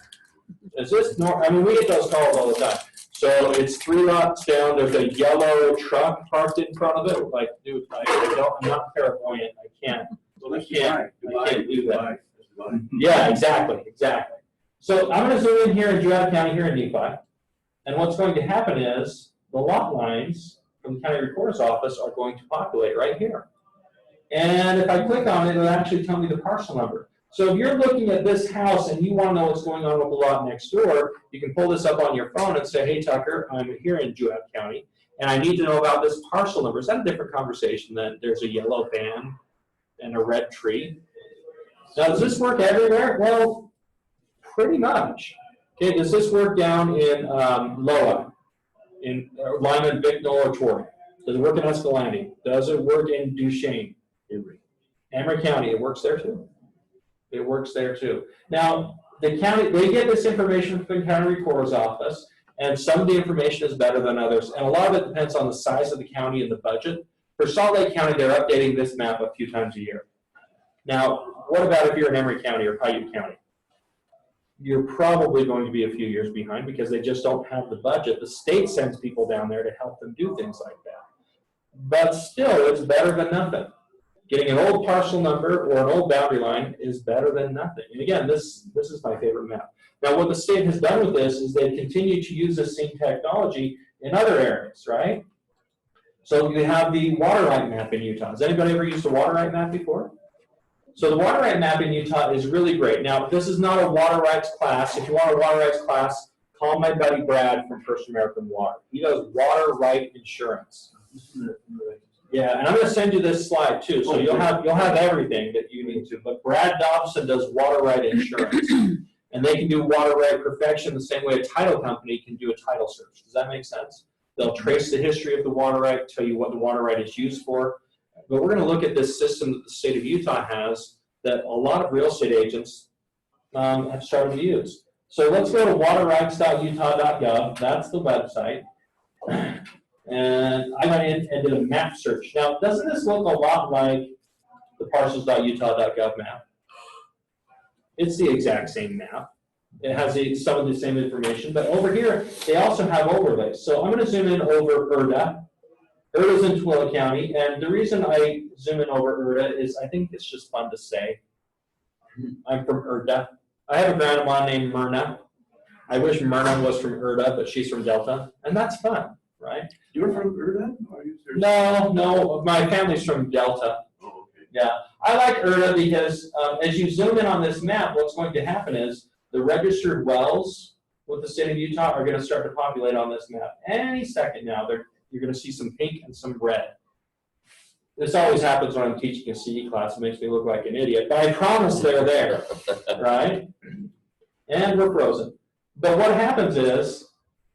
Is this north? I mean, we get those calls all the time. So it's 3 lots down. There's a yellow truck parked in front of it. Like, dude, I'm not clairvoyant. I can't. Well, let's I can't do that. Dubai. Yeah, exactly. So I'm going to zoom in here in Juab County, here in Nephi. And what's going to happen is the lot lines from the county recorder's office are going to populate right here. And if I click on it, it'll actually tell me the parcel number. So if you're looking at this house and you want to know what's going on with the lot next door, you can pull this up on your phone and say, hey, Tucker, I'm here in Juab County, and I need to know about this parcel number. Is that a different conversation than there's a yellow van and a red tree? Now, does this work everywhere? Well, pretty much. Okay, does this work down in Loa, in Lyman, Bicknell, or Torrey? Does it work in Escalante? Does it work in Duchesne? Emory County, it works there too. It works there too. Now, the county, they get this information from the county recorder's office, and some of the information is better than others. And a lot of it depends on the size of the county and the budget. For Salt Lake County, they're updating this map a few times a year. Now, what about if you're in Emory County or Paiute County? You're probably going to be a few years behind because they just don't have the budget. The state sends people down there to help them do things like that. But still, it's better than nothing. Getting an old parcel number or an old boundary line is better than nothing. And again, this is my favorite map. Now, what the state has done with this is they've continued to use this same technology in other areas, right? So you have the water right map in Utah. Has anybody ever used a water right map before? So the water right map in Utah is really great. Now, this is not a water rights class. If you want a water rights class, call my buddy Brad from First American Water. He does water right insurance. Yeah, and I'm going to send you this slide too, so you'll have everything that you need to. But Brad Dobson does water right insurance, and they can do water right perfection the same way a title company can do a title search. Does that make sense? They'll trace the history of the water right, tell you what the water right is used for. But we're going to look at this system that the state of Utah has that a lot of real estate agents have started to use. So let's go to waterrights.utah.gov. That's the website. And I went in and did a map search. Now, doesn't this look a lot like the parcels.utah.gov map? It's the exact same map. It has some of the same information, but over here, they also have overlays. So I'm going to zoom in over Erda. Erda's in Tooele County, and the reason I zoom in over Erda is I think it's just fun to say. I'm from Erda. I have a grandma named Myrna. I wish Myrna was from Erda, but she's from Delta, and that's fun, right? You're from Erda? No, my family's from Delta. Oh, okay. Yeah, I like Erda because as you zoom in on this map, what's going to happen is the registered wells with the state of Utah are going to start to populate on this map. Any second now, you're going to see some pink and some red. This always happens when I'm teaching a CE class. It makes me look like an idiot, but I promise they're there, right? And we're frozen. But what happens is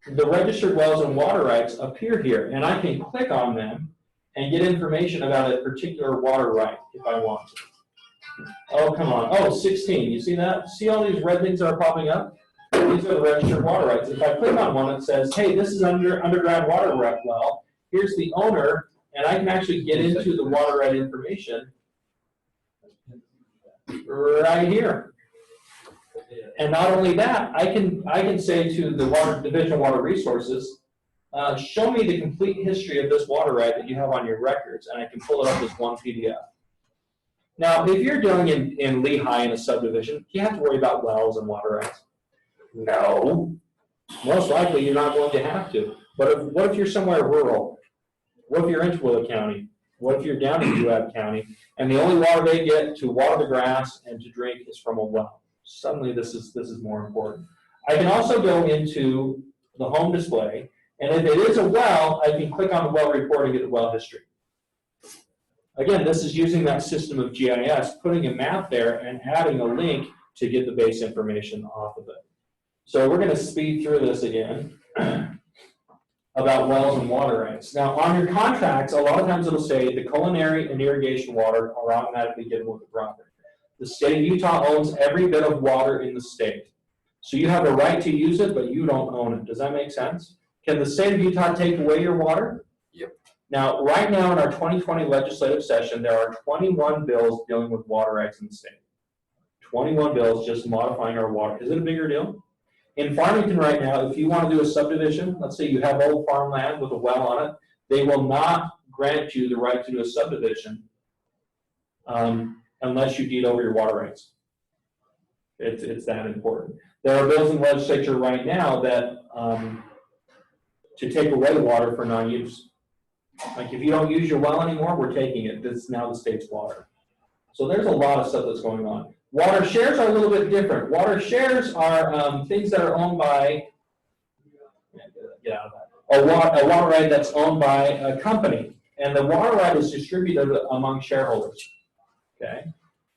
the registered wells and water rights appear here, and I can click on them and get information about a particular water right if I want to. Oh, come on. Oh, 16. You see that? See all these red things that are popping up? These are the registered water rights. If I click on one that says, hey, this is underground water right well, here's the owner, and I can actually get into the water right information right here. And not only that, I can say to the Division of Water Resources, show me the complete history of this water right that you have on your records, and I can pull it up as one PDF. Now, if you're dealing in Lehigh in a subdivision, do you have to worry about wells and water rights? No. Most likely you're not going to have to. But what if you're somewhere rural? What if you're in Tooele County? What if you're down in Juab County, and the only water they get to water the grass and to drink is from a well? Suddenly this is more important. I can also go into the home display, and if it is a well, I can click on the well report and get the well history. Again, this is using that system of GIS, putting a map there and adding a link to get the base information off of it. So we're going to speed through this again about wells and water rights. Now, on your contracts, a lot of times it'll say the culinary and irrigation water are automatically given with the property. The state of Utah owns every bit of water in the state. So you have a right to use it, but you don't own it. Does that make sense? Can the state of Utah take away your water? Yep. Now, right now in our 2020 legislative session, there are 21 bills dealing with water rights in the state. 21 bills just modifying our water. Is it a bigger deal? In Farmington right now, if you want to do a subdivision, let's say you have old farmland with a well on it, they will not grant you the right to do a subdivision unless you deed over your water rights. It's that important. There are bills in the legislature right now that to take away water for non-use. Like if you don't use your well anymore, we're taking it. This is now the state's water. So there's a lot of stuff that's going on. Water shares are a little bit different. Water shares are things that are owned by, get out of that. A water right that's owned by a company. And the water right is distributed among shareholders. Okay.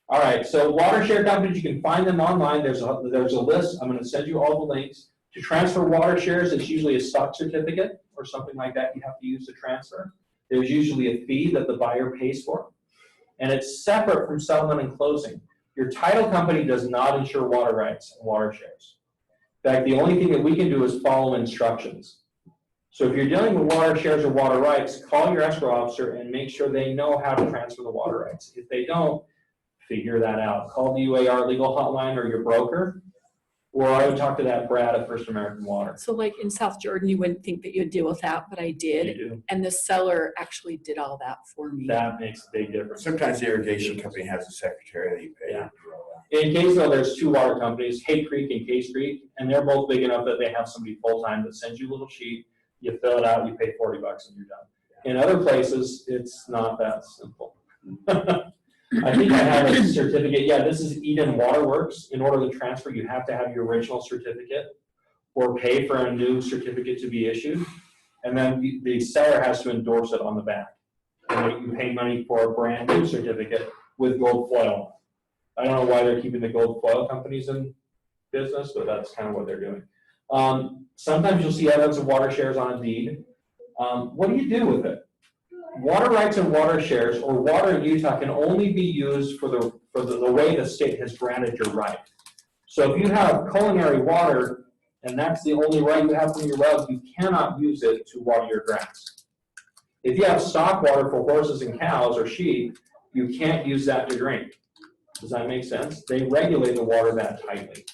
All right. So water share companies, you can find them online. There's a list. I'm going to send you all the links. To transfer water shares, it's usually a stock certificate or something like that you have to use to transfer. There's usually a fee that the buyer pays for. And it's separate from settlement and closing. Your title company does not insure water rights and water shares. In fact, the only thing that we can do is follow instructions. So if you're dealing with water shares or water rights, call your escrow officer and make sure they know how to transfer the water rights. If they don't, figure that out. Call the UAR legal hotline or your broker, or I would talk to that Brad at First American Water. So like in South Jordan, you wouldn't think that you'd deal with that, but I You did. do. And the seller actually did all that for me. That makes a big difference. Sometimes the irrigation company has a secretary that you pay. Yeah. In Kaysville, there's two water companies, Hay Creek and Case Creek, and they're both big enough that they have somebody full-time that sends you a little sheet, you fill it out, you pay $40 and you're done. In other places, it's not that simple. I think I have a certificate. Yeah, this is Eden Waterworks. In order to transfer, you have to have your original certificate or pay for a new certificate to be issued. And then the seller has to endorse it on the back. And you pay money for a brand new certificate with gold foil. I don't know why they're keeping the gold foil companies in business, but that's kind of what they're doing. Sometimes you'll see evidence of water shares on a deed. What do you do with it? Water rights and water shares, or water in Utah, can only be used for the way the state has granted your right. So if you have culinary water, and that's the only right you have from your well, you cannot use it to water your grass. If you have stock water for horses and cows or sheep, you can't use that to drink. Does that make sense? They regulate the water that tightly.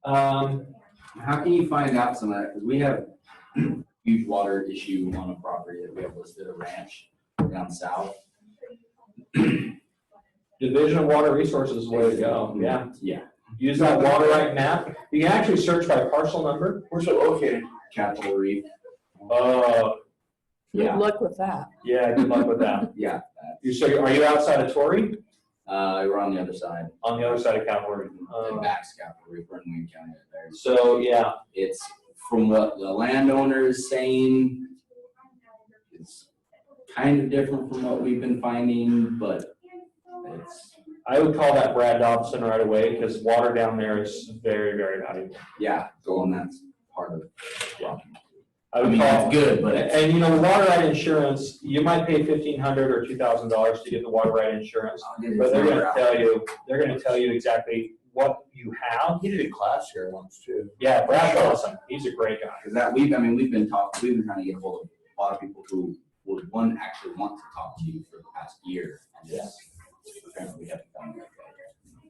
How can you find out some of that? Because we have huge water issue on a property that we have listed, a ranch down south. Division of Water Resources is the way to go. Yeah. Yeah. Use that water right map. You can actually search by parcel number. Where's it located? Capitol Reef. Good Yeah. luck with that. Yeah, good luck with that. Yeah. Are you outside of Torrey? We're on the other side. On the other side of Cavalry. And back's Capitol Reef. We're in Wayne County there. So, yeah. It's from what the landowner is saying, it's kind of different from what we've been finding, but it's, I would call that Brad Dobson right away because water down there is very, very valuable. yeah, going, that's part of it. Yeah. I mean, it's good, but it's, And you know, water right insurance, you might pay $1,500 or $2,000 to get the water right insurance, but they're going to tell you exactly what you have. He did a class here once too. Yeah, Brad's awesome. He's a great guy. because that we've been trying to get a hold of a lot of people who would actually want to talk to you for the past year. And just apparently we haven't found that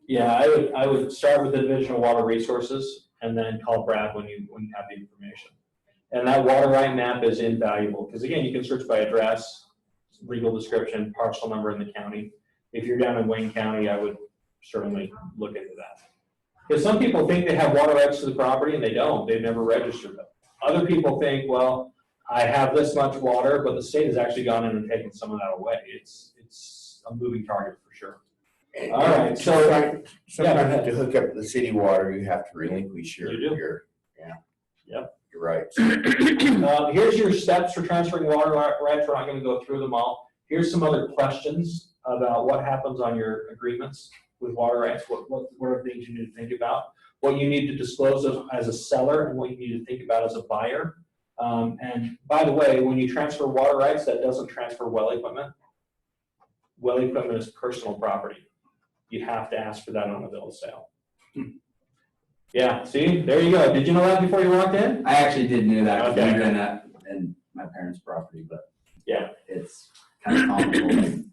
Yeah, I would start with the Division of Water Resources and then call Brad when you have the information. And that water right map is invaluable because again, you can search by address, legal description, parcel number in the county. If you're down in Wayne County, I would certainly look into that. Because some people think they have water rights to the property and they don't. They've never registered them. Other people think, well, I have this much water, but the state has actually gone in and taken some of that away. It's a moving target for sure. And All right, so sometimes to hook up the city water, you have to relinquish You do. your rights. Here's your steps for transferring water rights. We're not going to go through them all. Here's some other questions about what happens on your agreements with water rights. What are things you need to think about? What you need to disclose as a seller and what you need to think about as a buyer. And by the way, when you transfer water rights, that doesn't transfer well equipment. Well equipment is personal property. You have to ask for that on a bill of sale. Yeah, see, there you go. Did you know that before you walked in? I actually did know that. Okay. We've done that in my parents' property, but Yeah. it's kind of complicated.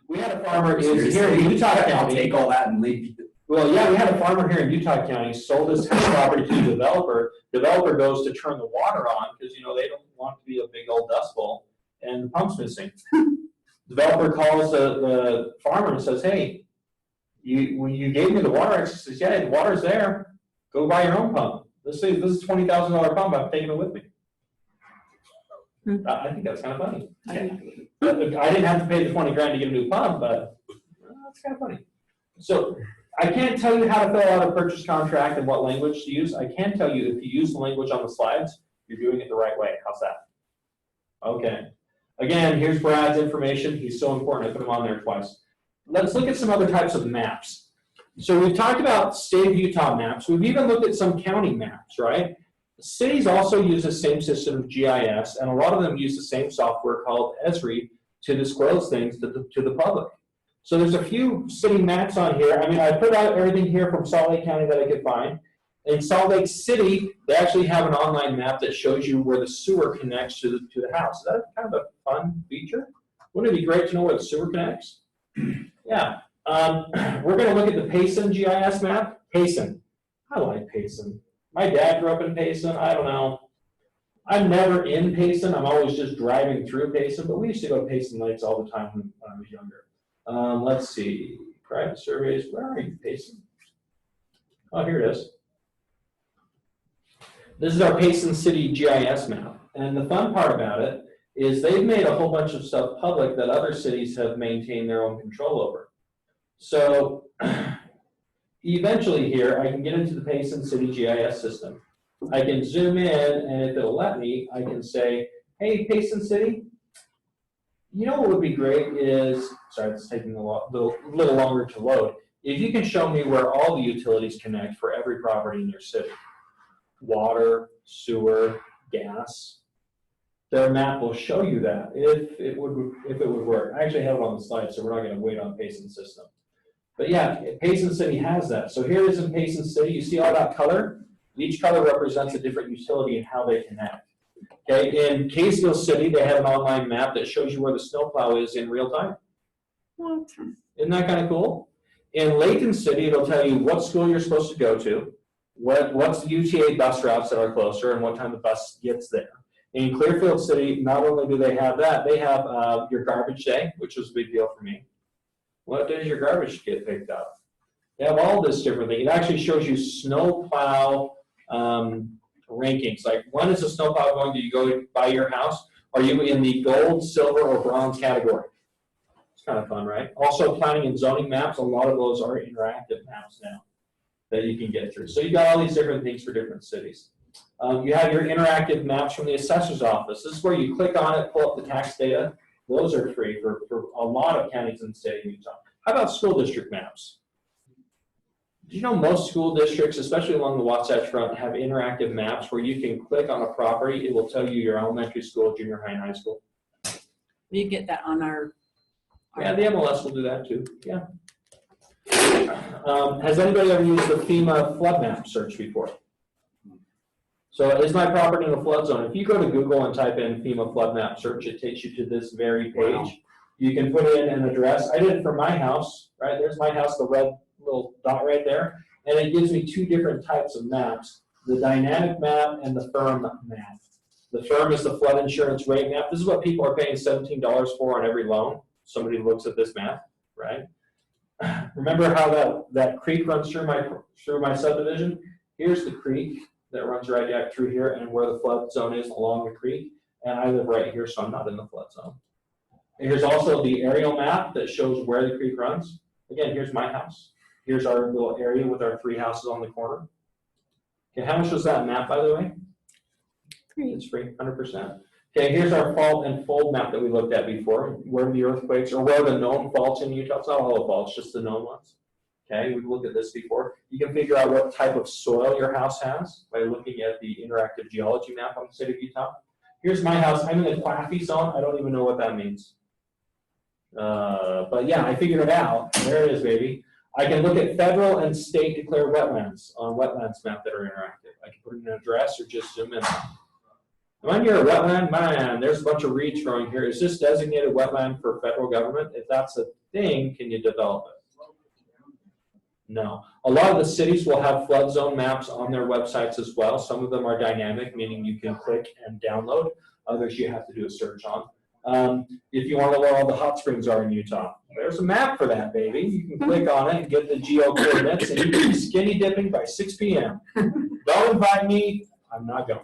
We had a farmer Seriously, here in Utah I'll County. take all that and leave. Well, yeah, we had a farmer here in Utah County, sold his property to a developer. Developer goes to turn the water on because, you know, they don't want to be a big old dust bowl and the pump's missing. Developer calls the farmer and says, hey, when you gave me the water rights, he says, yeah, the water's there. Go buy your own pump. This is $20,000 pump. I'm taking it with me. I think that's kind of funny. I- I didn't have to pay the 20 grand to get a new pump, but that's kind of funny. So I can't tell you how to fill out a purchase contract and what language to use. I can tell you if you use the language on the slides, you're doing it the right way. How's that? Okay. Again, here's Brad's information. He's so important. I put him on there twice. Let's look at some other types of maps. So we've talked about state of Utah maps. We've even looked at some county maps, right? Cities also use the same system of GIS, and a lot of them use the same software called Esri to disclose things to the public. So there's a few city maps on here. I mean, I put out everything here from Salt Lake County that I could find. In Salt Lake City, they actually have an online map that shows you where the sewer connects to the house. Is that kind of a fun feature? Wouldn't it be great to know where the sewer connects? Yeah. We're going to look at the Payson GIS map. Payson. I like Payson. My dad grew up in Payson. I don't know. I'm never in Payson. I'm always just driving through Payson, but we used to go to Payson Lakes all the time when I was younger. Let's see. Private surveys. Where are you, Payson? Oh, here it is. This is our Payson City GIS map. And the fun part about it is they've made a whole bunch of stuff public that other cities have maintained their own control over. So eventually here, I can get into the Payson City GIS system. I can zoom in, and if it'll let me, I can say, hey, Payson City, you know what would be great is, sorry, it's taking a little longer to load. If you can show me where all the utilities connect for every property in your city, water, sewer, gas, their map will show you that if it would work. I actually have it on the slide, so we're not going to wait on Payson system. But yeah, Payson City has that. So here it is in Payson City. You see all that color? Each color represents a different utility and how they connect. Okay, in Kaysville City, they have an online map that shows you where the snowplow is in real time. What? Isn't that kind of cool? In Layton City, it'll tell you what school you're supposed to go to, what's the UTA bus routes that are closer, and what time the bus gets there. In Clearfield City, not only do they have that, they have your garbage day, which was a big deal for me. What does your garbage get picked up? They have all this different thing. It actually shows you snowplow rankings. Like, when is a snowplow going? Do you go by your house? Are you in the gold, silver, or bronze category? It's kind of fun, right? Also, planning and zoning maps. A lot of those are interactive maps now that you can get through. So you got all these different things for different cities. You have your interactive maps from the assessor's office. This is where you click on it, pull up the tax data. Those are free for a lot of counties in the state of Utah. How about school district maps? Do you know most school districts, especially along the Wasatch Front, have interactive maps where you can click on a property, it will tell you your elementary school, junior high, and high school? You get that on our Yeah, the MLS will do that too, yeah. Has anybody ever used the FEMA flood map search before? So is my property in a flood zone? If you go to Google and type in FEMA flood map search, it takes you to this very page. Wow. You can put in an address. I did it for my house, right? There's my house, the red little dot right there. And it gives me two different types of maps, the dynamic map and the firm map. The firm is the flood insurance rate map. This is what people are paying $17 for on every loan. Somebody looks at this map, right? Remember how that creek runs through my subdivision? Here's the creek that runs right through here, and where the flood zone is along the creek. And I live right here, so I'm not in the flood zone. And here's also the aerial map that shows where the creek runs. Again, here's my house. Here's our little area with our 3 houses on the corner. Okay, how much was that map, by the way? Free. It's free, 100%. Okay, here's our fault and fold map that we looked at before, where the earthquakes, or where the known faults in Utah. It's not all the faults, just the known ones. Okay, we've looked at this before. You can figure out what type of soil your house has by looking at the interactive geology map on the state of Utah. Here's my house. I'm in the Claffey zone. I don't even know what that means. But yeah, I figured it out. There it is, baby. I can look at federal and state declared wetlands on wetlands map that are interactive. I can put in an address or just zoom in. Am I near a wetland? Man, there's a bunch of reeds growing here. Is this designated wetland for federal government? If that's a thing, can you develop it? No. A lot of the cities will have flood zone maps on their websites as well. Some of them are dynamic, meaning you can click and download. Others you have to do a search on. If you want to know where all the hot springs are in Utah, there's a map for that, baby. You can click on it and get the geo coordinates, and you can be skinny dipping by 6 p.m. Don't invite me. I'm not going.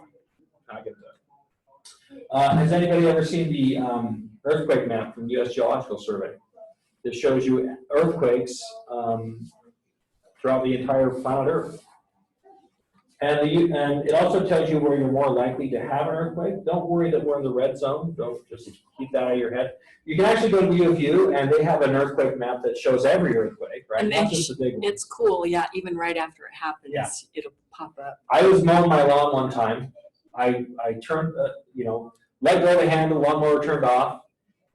Not going to do it. Has anybody ever seen the earthquake map from U.S. Geological Survey? That shows you earthquakes throughout the entire planet Earth. And it also tells you where you're more likely to have an earthquake. Don't worry that we're in the red zone. Don't just keep that out of your head. You can actually go to U of U, and they have an earthquake map that shows every earthquake, right? And Not just the big ones. it's cool, yeah, even right after it happens, Yeah. it'll pop up. I was mowing my lawn one time. I turned, let go of the hand, the lawnmower turned off,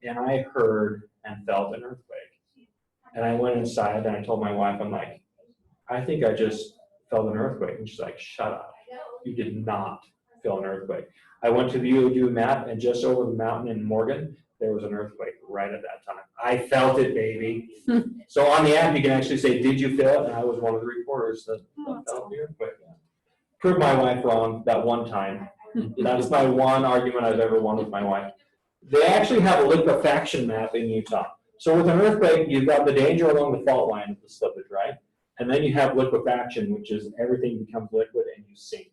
and I heard and felt an earthquake. And I went inside and I told my wife, I'm like, I think I just felt an earthquake. And she's like, shut up. You did not feel an earthquake. I went to the U of U map, and just over the mountain in Morgan, there was an earthquake right at that time. I felt it, baby. So on the app, you can actually say, did you feel it? And I was one of the reporters that felt the earthquake. Proved my wife wrong that one time. That's my one argument I've ever won with my wife. They actually have a liquefaction map in Utah. So with an earthquake, you've got the danger along the fault line of the slippage, right? And then you have liquefaction, which is everything becomes liquid and you sink.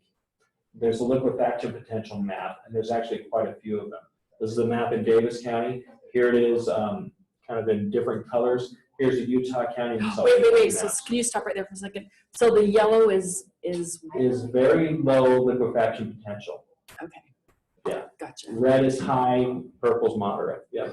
There's a liquefaction potential map, and there's actually quite a few of them. This is a map in Davis County. Here it is, kind of in different colors. Here's the Utah County. Wait. So can you stop right there for a second? So the yellow is very low liquefaction potential. okay. Yeah. Gotcha. Red is high, purple's moderate. Yeah.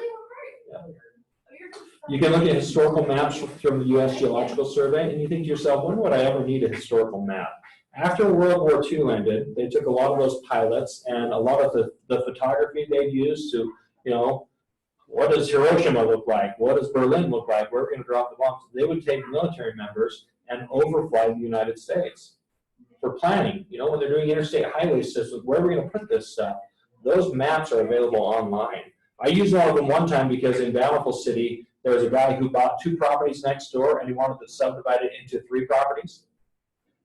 You can look at historical maps from the U.S. Geological Survey, and you think to yourself, when would I ever need a historical map? After World War II ended, they took a lot of those pilots and a lot of the photography they'd used to, what does Hiroshima look like? What does Berlin look like? Where are we going to drop the bombs? They would take military members and overfly the United States for planning. When they're doing interstate highway systems, where are we going to put this stuff? Those maps are available online. I used one of them one time because in Bountiful City, there was a guy who bought 2 properties next door and he wanted to subdivide it into 3 properties.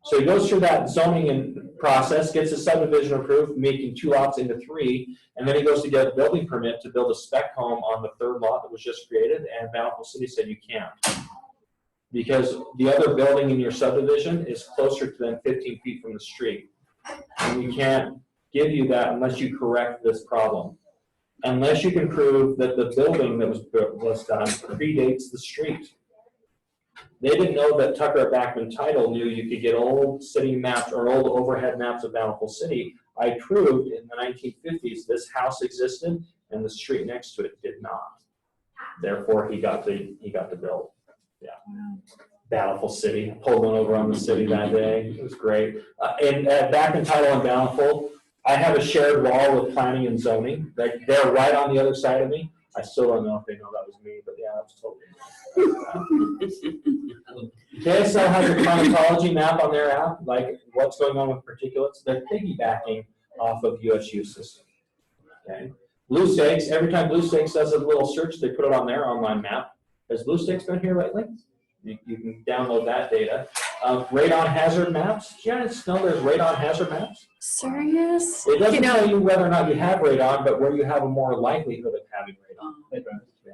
So he goes through that zoning process, gets a subdivision approved, making 2 lots into 3, and then he goes to get a building permit to build a spec home on the 3rd lot that was just created, and Bountiful City said you can't. Because the other building in your subdivision is closer to them 15 feet from the street. And we can't give you that unless you correct this problem. Unless you can prove that the building that was done predates the street. They didn't know that Tucker at Backman Title knew you could get old city maps or old overhead maps of Bountiful City. I proved in the 1950s this house existed and the street next to it did not. Therefore, he got to build. Yeah. Bountiful City. I pulled one over on the city that day. It was great. And at Backman Title in Bountiful, I have a shared wall with planning and zoning. They're right on the other side of me. I still don't know if they know that was me, but yeah, that was totally me. KSL has a climatology map on their app, like what's going on with particulates. They're piggybacking off of USU system. Okay. Blue Stakes, every time Blue Stakes does a little search, they put it on their online map. Has Blue Stakes been here lately? You can download that data. Radon hazard maps. Did you guys know there's radon hazard maps? Serious? It doesn't tell you whether or not you have radon, but where you have a more likelihood of having radon. Yeah.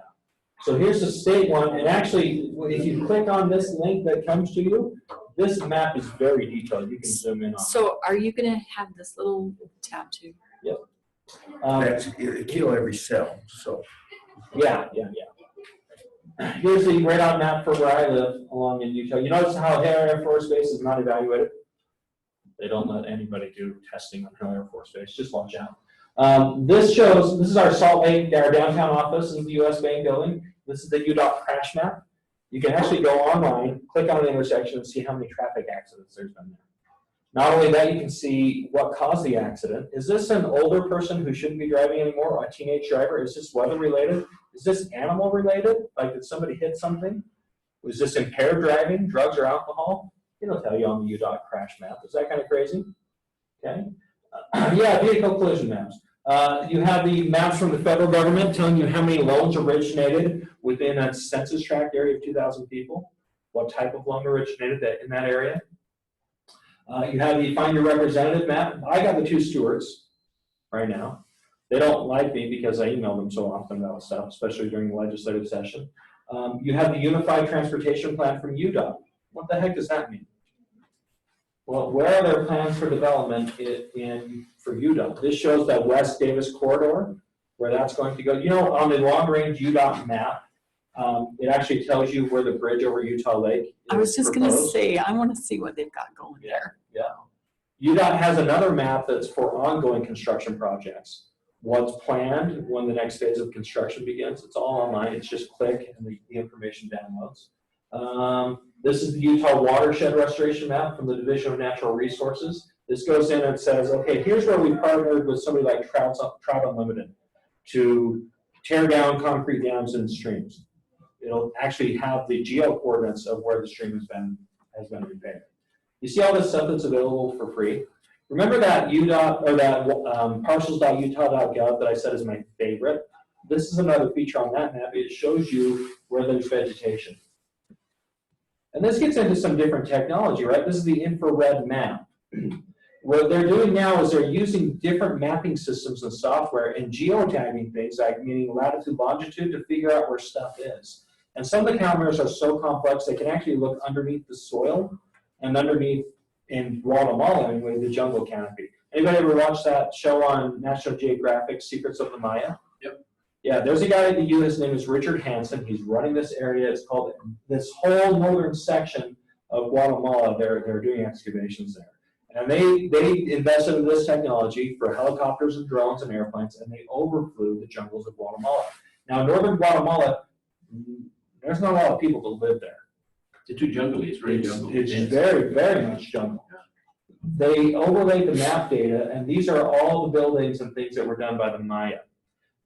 So here's the state one, and actually, if you click on this link that comes to you, this map is very detailed. You can zoom in on it. So are you going to have this little tab too? Yep. It'll kill every cell, so. Yeah. Here's the radon map for where I live along in Utah. You notice how Hill Air Force Base is not evaluated? They don't let anybody do testing on Hill Air Force Base. Just watch out. This is our Salt Lake, our downtown office. This is the US Bank building. This is the UDOT crash map. You can actually go online, click on the intersection, and see how many traffic accidents there's been there. Not only that, you can see what caused the accident. Is this an older person who shouldn't be driving anymore, a teenage driver? Is this weather related? Is this animal related? Like, did somebody hit something? Was this impaired driving, drugs or alcohol? It'll tell you on the UDOT crash map. Is that kind of crazy? Okay. Yeah, vehicle collision maps. You have the maps from the federal government telling you how many loans originated within a census tract area of 2,000 people. What type of loan originated in that area? You have the Find Your Representative map. I got the 2 stewards right now. They don't like me because I email them so often about stuff, especially during the legislative session. You have the Unified Transportation Plan from UDOT. What the heck does that mean? Well, where are their plans for development for UDOT. This shows that West Davis corridor, where that's going to go. You know, on the long-range UDOT map, it actually tells you where the bridge over Utah Lake is I was just gonna proposed. say, I wanna see what they've got going there. Yeah. UDOT has another map that's for ongoing construction projects. What's planned when the next phase of construction begins. It's all online. It's just click and the information downloads. This is the Utah watershed restoration map from the Division of Natural Resources. This goes in and says, okay, here's where we partnered with somebody like Trout Unlimited to tear down concrete dams and streams. It'll actually have the geo coordinates of where the stream has been repaired. You see all this stuff that's available for free? Remember that UDOT or that parcels.utah.gov that I said is my favorite? This is another feature on that map. It shows you where there's vegetation. And this gets into some different technology, right? This is the infrared map. What they're doing now is they're using different mapping systems and software and geotagging things, like meaning latitude, longitude, to figure out where stuff is. And some of the cameras are so complex they can actually look underneath the soil and underneath, in Guatemala anyway, the jungle canopy. Anybody ever watch that show on National Geographic, Secrets of the Maya? Yep. Yeah, there's a guy at the U. His name is Richard Hansen. He's running this area. It's called this whole northern section of Guatemala. They're doing excavations there. And they invested in this technology for helicopters and drones and airplanes, and they overflew the jungles of Guatemala. Now, northern Guatemala, there's not a lot of people that live there. It's too jungly, it's very jungle. It's very, very much jungle. They overlaid the map data, and these are all the buildings and things that were done by the Maya.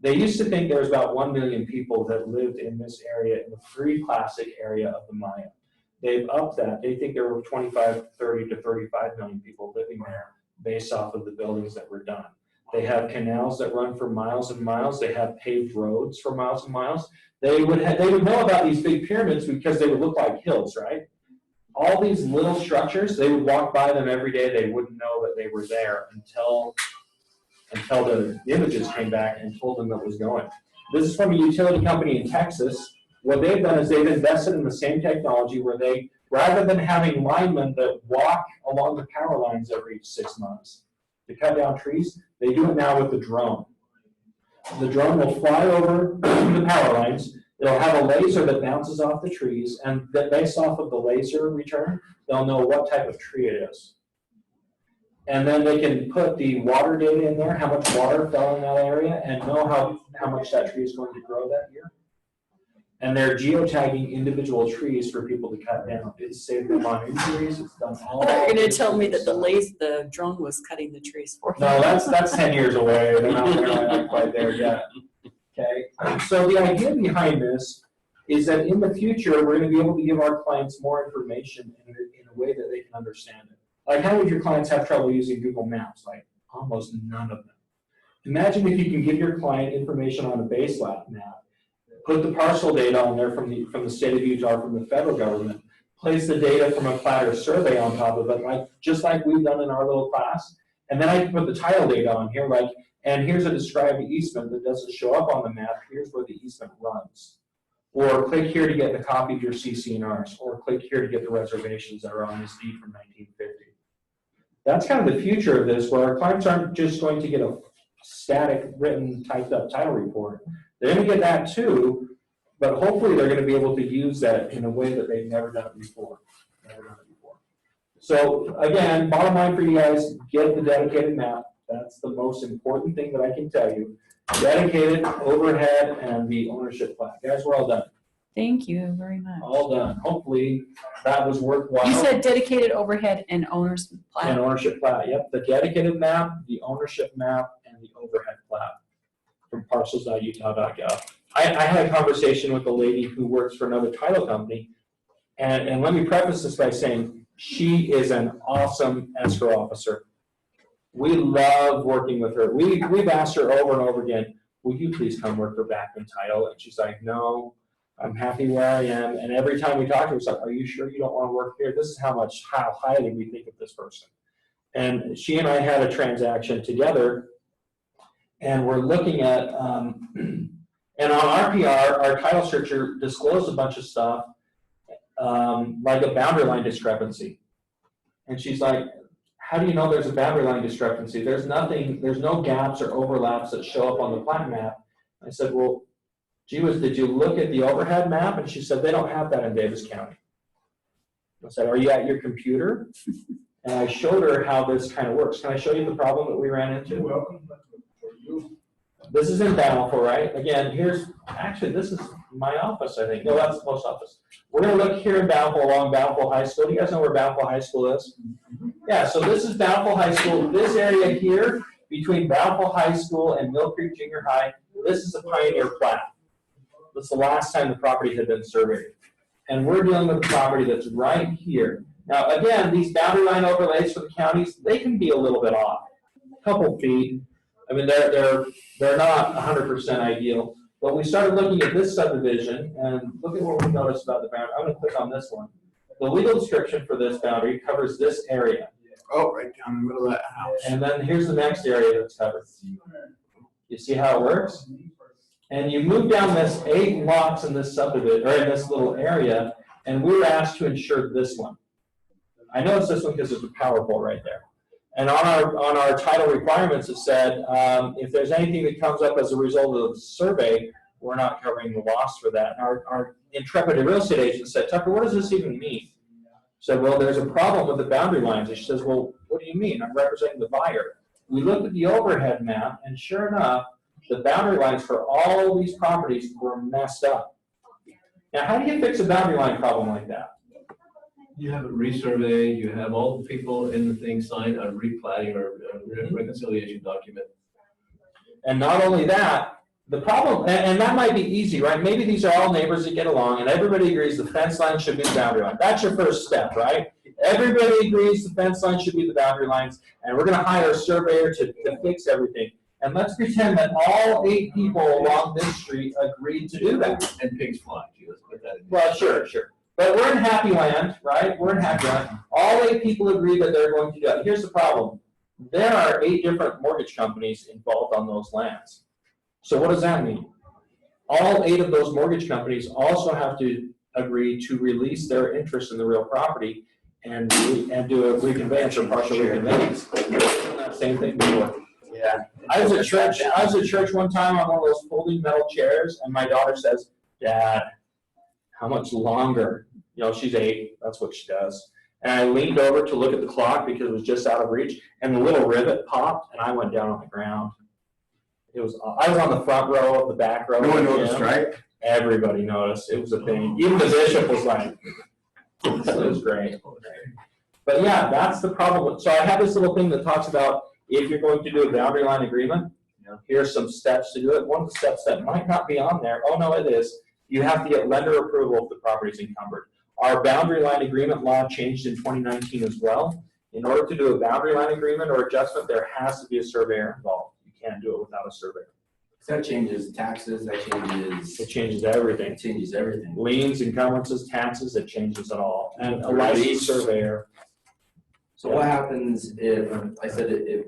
They used to think there was about 1 million people that lived in this area, in the pre-classic area of the Maya. They've upped that. They think there were 30 to 35 million people living there based off of the buildings that were done. They have canals that run for miles and miles. They have paved roads for miles and miles. They would know about these big pyramids because they would look like hills, right? All these little structures, they would walk by them every day. They wouldn't know that they were there until the images came back and told them that was going. This is from a utility company in Texas. What they've done is they've invested in the same technology where they, rather than having linemen that walk along the power lines every 6 months to cut down trees, they do it now with the drone. The drone will fly over the power lines. It'll have a laser that bounces off the trees, and based off of the laser return, they'll know what type of tree it is. And then they can put the water data in there, how much water fell in that area, and know how much that tree is going to grow that year. And they're geotagging individual trees for people to cut down. It's saved them on injuries. It's done all. I thought you were gonna tell me that the drone was cutting the trees for you. No, that's 10 years away. They're not quite there yet. Okay. So the idea behind this is that in the future, we're going to be able to give our clients more information in a way that they can understand it. Like, how would your clients have trouble using Google Maps? Like, almost none of them. Imagine if you can give your client information on a base map, put the parcel data on there from the state of Utah, from the federal government, place the data from a platter survey on top of it, just like we've done in our little class, and then I can put the title data on here, and here's a described easement that doesn't show up on the map. Here's where the easement runs. Or click here to get the copy of your CC&Rs, or click here to get the reservations that are on this deed from 1950. That's kind of the future of this, where our clients aren't just going to get a static, written, typed up title report. They're going to get that too, but hopefully they're going to be able to use that in a way that they've never done it before. So again, bottom line for you guys, get the dedicated map. That's the most important thing that I can tell you. Dedicated, overhead, and the ownership plat. Guys, we're all done. Thank you very much. All done. Hopefully that was worthwhile. You said dedicated overhead and owner's And plat. ownership plat, yep. The dedicated map, the ownership map, and the overhead plat from parcels.utah.gov. I had a conversation with a lady who works for another title company, and let me preface this by saying she is an awesome escrow officer. We love working with her. We've asked her over and over again, will you please come work for Backman Title? And she's like, no, I'm happy where I am. And every time we talk to her, it's like, are you sure you don't want to work here? This is how highly we think of this person. And she and I had a transaction together, and we're looking at, and on RPR, our title searcher disclosed a bunch of stuff, like a boundary line discrepancy. And she's like, how do you know there's a boundary line discrepancy? There's nothing, there's no gaps or overlaps that show up on the plat map. I said, well, gee whiz, did you look at the overhead map? And she said, they don't have that in Davis County. I said, are you at your computer? And I showed her how this kind of works. Can I show you the problem that we ran into? This is in Bountiful, right? Again, here's, actually, this is my office, I think. No, that's the post office. We're going to look here in Bountiful along Bountiful High School. Do you guys know where Bountiful High School is? Yeah, so this is Bountiful High School. This area here, between Bountiful High School and Mill Creek Junior High, this is a pioneer plat. That's the last time the property had been surveyed. And we're dealing with a property that's right here. Now, again, these boundary line overlays for the counties, they can be a little bit off, a couple feet. I mean, they're not 100% ideal. But we started looking at this subdivision, and look at what we noticed about the boundary. I'm going to click on this one. The legal description for this boundary covers this area. Oh, right down the middle of that house. And then here's the next area that's covered. You see how it works? And you move down this 8 lots in this subdivision, or in this little area, and we were asked to insure this one. I know it's this one because there's a power pole right there. And on our title requirements, it said, if there's anything that comes up as a result of the survey, we're not covering the loss for that. And our intrepid real estate agent said, Tucker, what does this even mean? Said, well, there's a problem with the boundary lines. And she says, well, what do you mean? I'm representing the buyer. We looked at the overhead map, and sure enough, the boundary lines for all these properties were messed up. Now, how do you fix a boundary line problem like that? You have a resurvey, you have all the people in the thing sign a replatting or a reconciliation document. And not only that, the problem, and that might be easy, right? Maybe these are all neighbors that get along and everybody agrees the fence line should be the boundary line. That's your first step, right? Everybody agrees the fence line should be the boundary lines, and we're going to hire a surveyor to fix everything. And let's pretend that all 8 people along this street agreed to do that. And pigs fly, too. Let's put that in. Well, sure. But we're in happy land, right? We're in happy land. All 8 people agree that they're going to do it. Here's the problem. There are 8 different mortgage companies involved on those lands. So what does that mean? All 8 of those mortgage companies also have to agree to release their interest in the real property and do a reconveyance or partial reconveyance. Same thing before. Yeah. I was at church one time on one of those folding metal chairs, and my daughter says, Dad, how much longer? You know, she's 8, that's what she does. And I leaned over to look at the clock because it was just out of reach, and the little rivet popped, and I went down on the ground. I was on the front row of the back row. No one noticed, right? Everybody noticed. It was a thing. Even the bishop was like, it was great. But yeah, that's the problem. So I have this little thing that talks about if you're going to do a boundary line agreement, here's some steps to do it. One of the steps that might not be on there, oh no, it is. You have to get lender approval if the property is encumbered. Our boundary line agreement law changed in 2019 as well. In order to do a boundary line agreement or adjustment, there has to be a surveyor involved. You can't do it without a surveyor. That changes taxes, that changes. It changes everything. It changes everything. Liens, encumbrances, taxes, it changes it all. And a licensed surveyor. So what happens if, if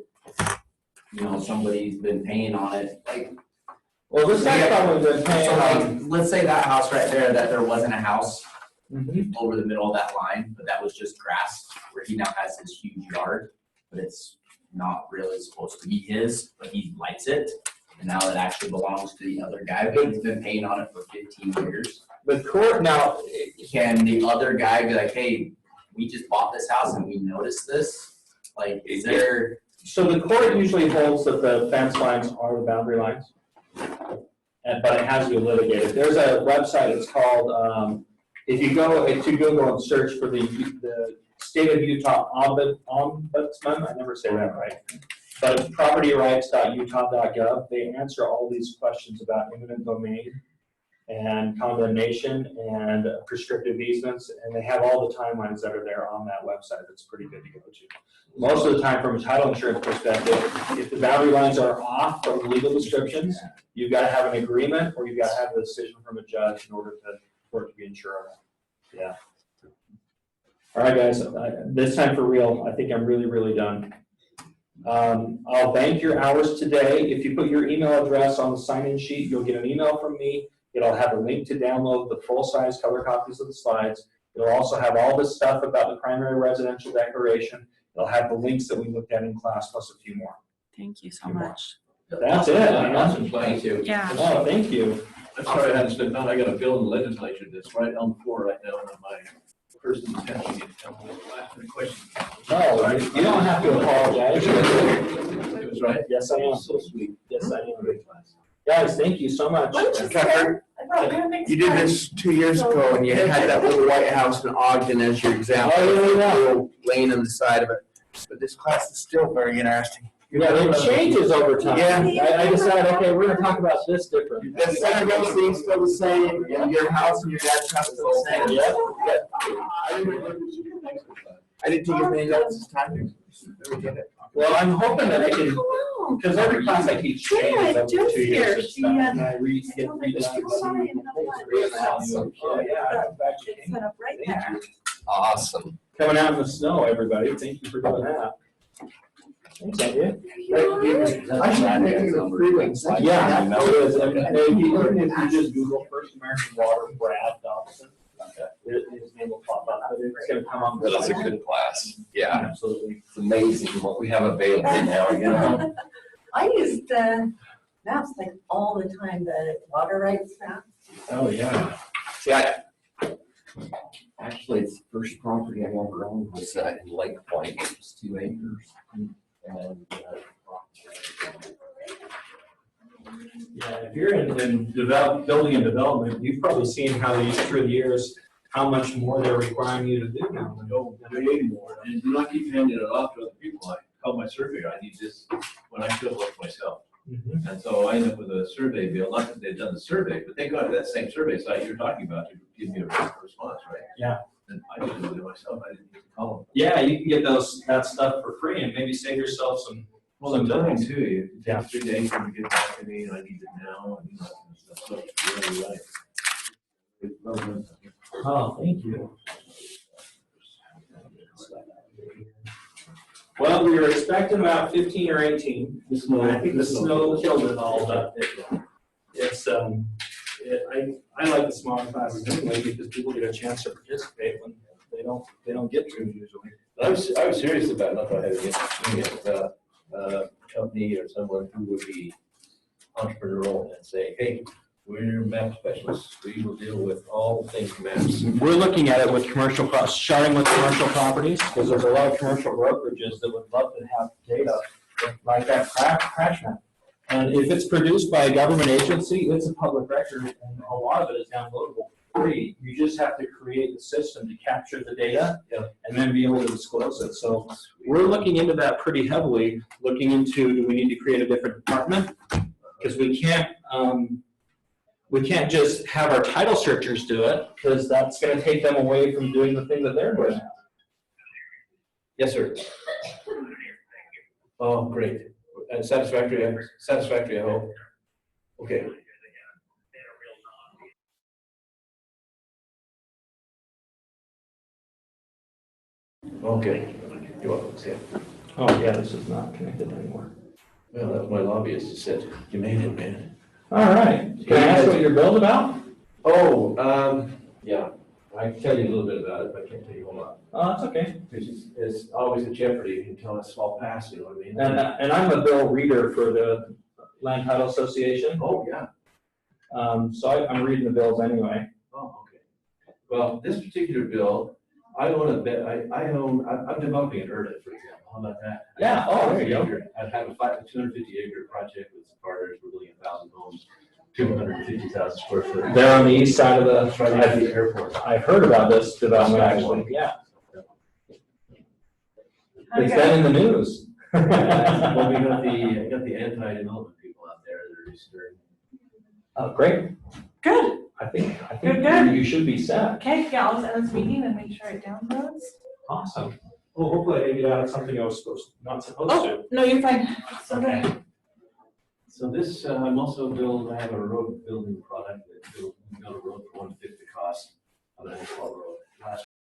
you know, somebody's been paying on it, like. Well, this guy's probably been paying So on. like, let's say that house right there, that there wasn't a house Mhm. over the middle of that line, but that was just grass, where he now has his huge yard, but it's not really supposed to be his, but he likes it. And now it actually belongs to the other guy, but he's been paying on it for 15 years. The court now, Can the other guy be like, hey, we just bought this house and we noticed this? Like, is there? so the court usually holds that the fence lines are the boundary lines, but it has to be litigated. There's a website, it's called, if you go to Google and search for the State of Utah Ombudsman, I never say that right, but it's propertyrights.utah.gov. They answer all these questions about eminent domain and condemnation and prescriptive easements, and they have all the timelines that are there on that website. That's pretty good to go to. Most of the time, from a title insurance perspective, if the boundary lines are off from legal descriptions, you've got to have an agreement or you've got to have a decision from a judge in order for it to be insurable. Yeah. All right, guys, this time for real, I think I'm really done. I'll bank your hours today. If you put your email address on the sign-in sheet, you'll get an email from me. It'll have a link to download the full-size color copies of the slides. It'll also have all this stuff about the primary residential declaration. They'll have the links that we looked at in class plus a few more. Thank you so much. That's it. Awesome plan too. Yeah. Oh, thank you. I'm sorry I hadn't spent time. I got a bill in the legislature that's right on the floor right now, and my person's attention is telling me to ask any questions. No, you don't have to apologize. It was right. Yes, I am. So sweet. Yes, I am. Great class. Guys, thank you so much. Tucker, you did this 2 years ago and you had that little white house in Ogden as your example. Oh, yeah. Little lane on the side of it. But this class is still very interesting. Yeah, it changes over time. Yeah. I decided, okay, we're gonna talk about this different. The center of those things still the same, and your house and your dad's house still the same. Yep. I didn't take as many notes this time. Never did it. Well, I'm hoping that I can, because every class I teach changes over 2 years and stuff, and I read it and see. Oh, yeah, I'm glad you came. Set up right Thank there. you. Awesome. Coming out in the snow, everybody. Thank you for doing that. Thanks, Andrea. I should have taken the freeway. Yeah, I know it is. And if you just Google First American Water, Brad Dobson, his name will pop up. But it's gonna come on. That's a good class. Yeah. Absolutely. It's amazing what we have available now, you know? I used maps like all the time, the water rights map. Oh, yeah. See, actually, it's the first property I ever owned was in Lake Point. It was 2 acres. And, Yeah, if you're in building and development, you've probably seen how through the years, how much more they're requiring you to do now. No, way more. And do not keep handing it off to other people. I call my surveyor, I need this when I fill it myself. And so I end up with a survey bill, not that they've done the survey, but they got that same survey site you're talking about to give me a response, right? Yeah. And I just did it myself, I didn't need to call them. Yeah, you can get that stuff for free and maybe save yourself some. Well, I'm telling you too, it Yeah. takes 3 days for them to get back to me, and I need it now, and that kind of stuff, so it's really right. It's well done. Oh, thank you. Well, we were expecting about 15 or 18. I think the snow killed it all, but it's I like the smaller classes anyway because people get a chance to participate when they don't get to usually. I was serious about not having it, company or someone who would be entrepreneurial and say, hey, we're map specialists, we will deal with all things maps. We're looking at it with starting with commercial properties, because there's a lot of commercial brokerages that would love to have data like that crash map. And if it's produced by a government agency, it's a public record, and a lot of it is downloadable free. You just have to create the system to capture the data and then be able to disclose it. So we're looking into that pretty heavily, looking into, do we need to create a different department? Because we can't just have our title searchers do it, because that's going to take them away from doing the thing that they're doing now. Yes, sir. Oh, great. And satisfactory, I hope. Okay. Okay. You're welcome. See ya. Oh, yeah, this is not connected anymore. Well, that's my lobbyist that said, you made it, man. All right. Can I ask what your bill's about? Oh, yeah. I can tell you a little bit about it, but I can't tell you a whole lot. Oh, that's okay. It's always a jeopardy until it's all passed, you know what I mean? And I'm a bill reader for the Land Title Association. Oh, yeah. So I'm reading the bills anyway. Oh, okay. Well, this particular bill, I'm developing an ERDA, for example. How about that? Yeah, oh, there you go. I have a 250-acre project with partners. We're building 1,000 homes, 250,000 square foot. They're on the east side of That's right at the. the airport. I've heard about this development actually. Yeah. It's been in the news. Well, we got the anti-development people out there that are stirring. Oh, great. Good. I think Good. you should be set. Okay, yeah, I'll send this meeting and make sure it downloads. Awesome. Well, hopefully I didn't get out of something I was not supposed to. Oh, no, you're fine. So Okay. good. So this, I'm also I have a road building product that build a road for 1/5 the cost of an asphalt road.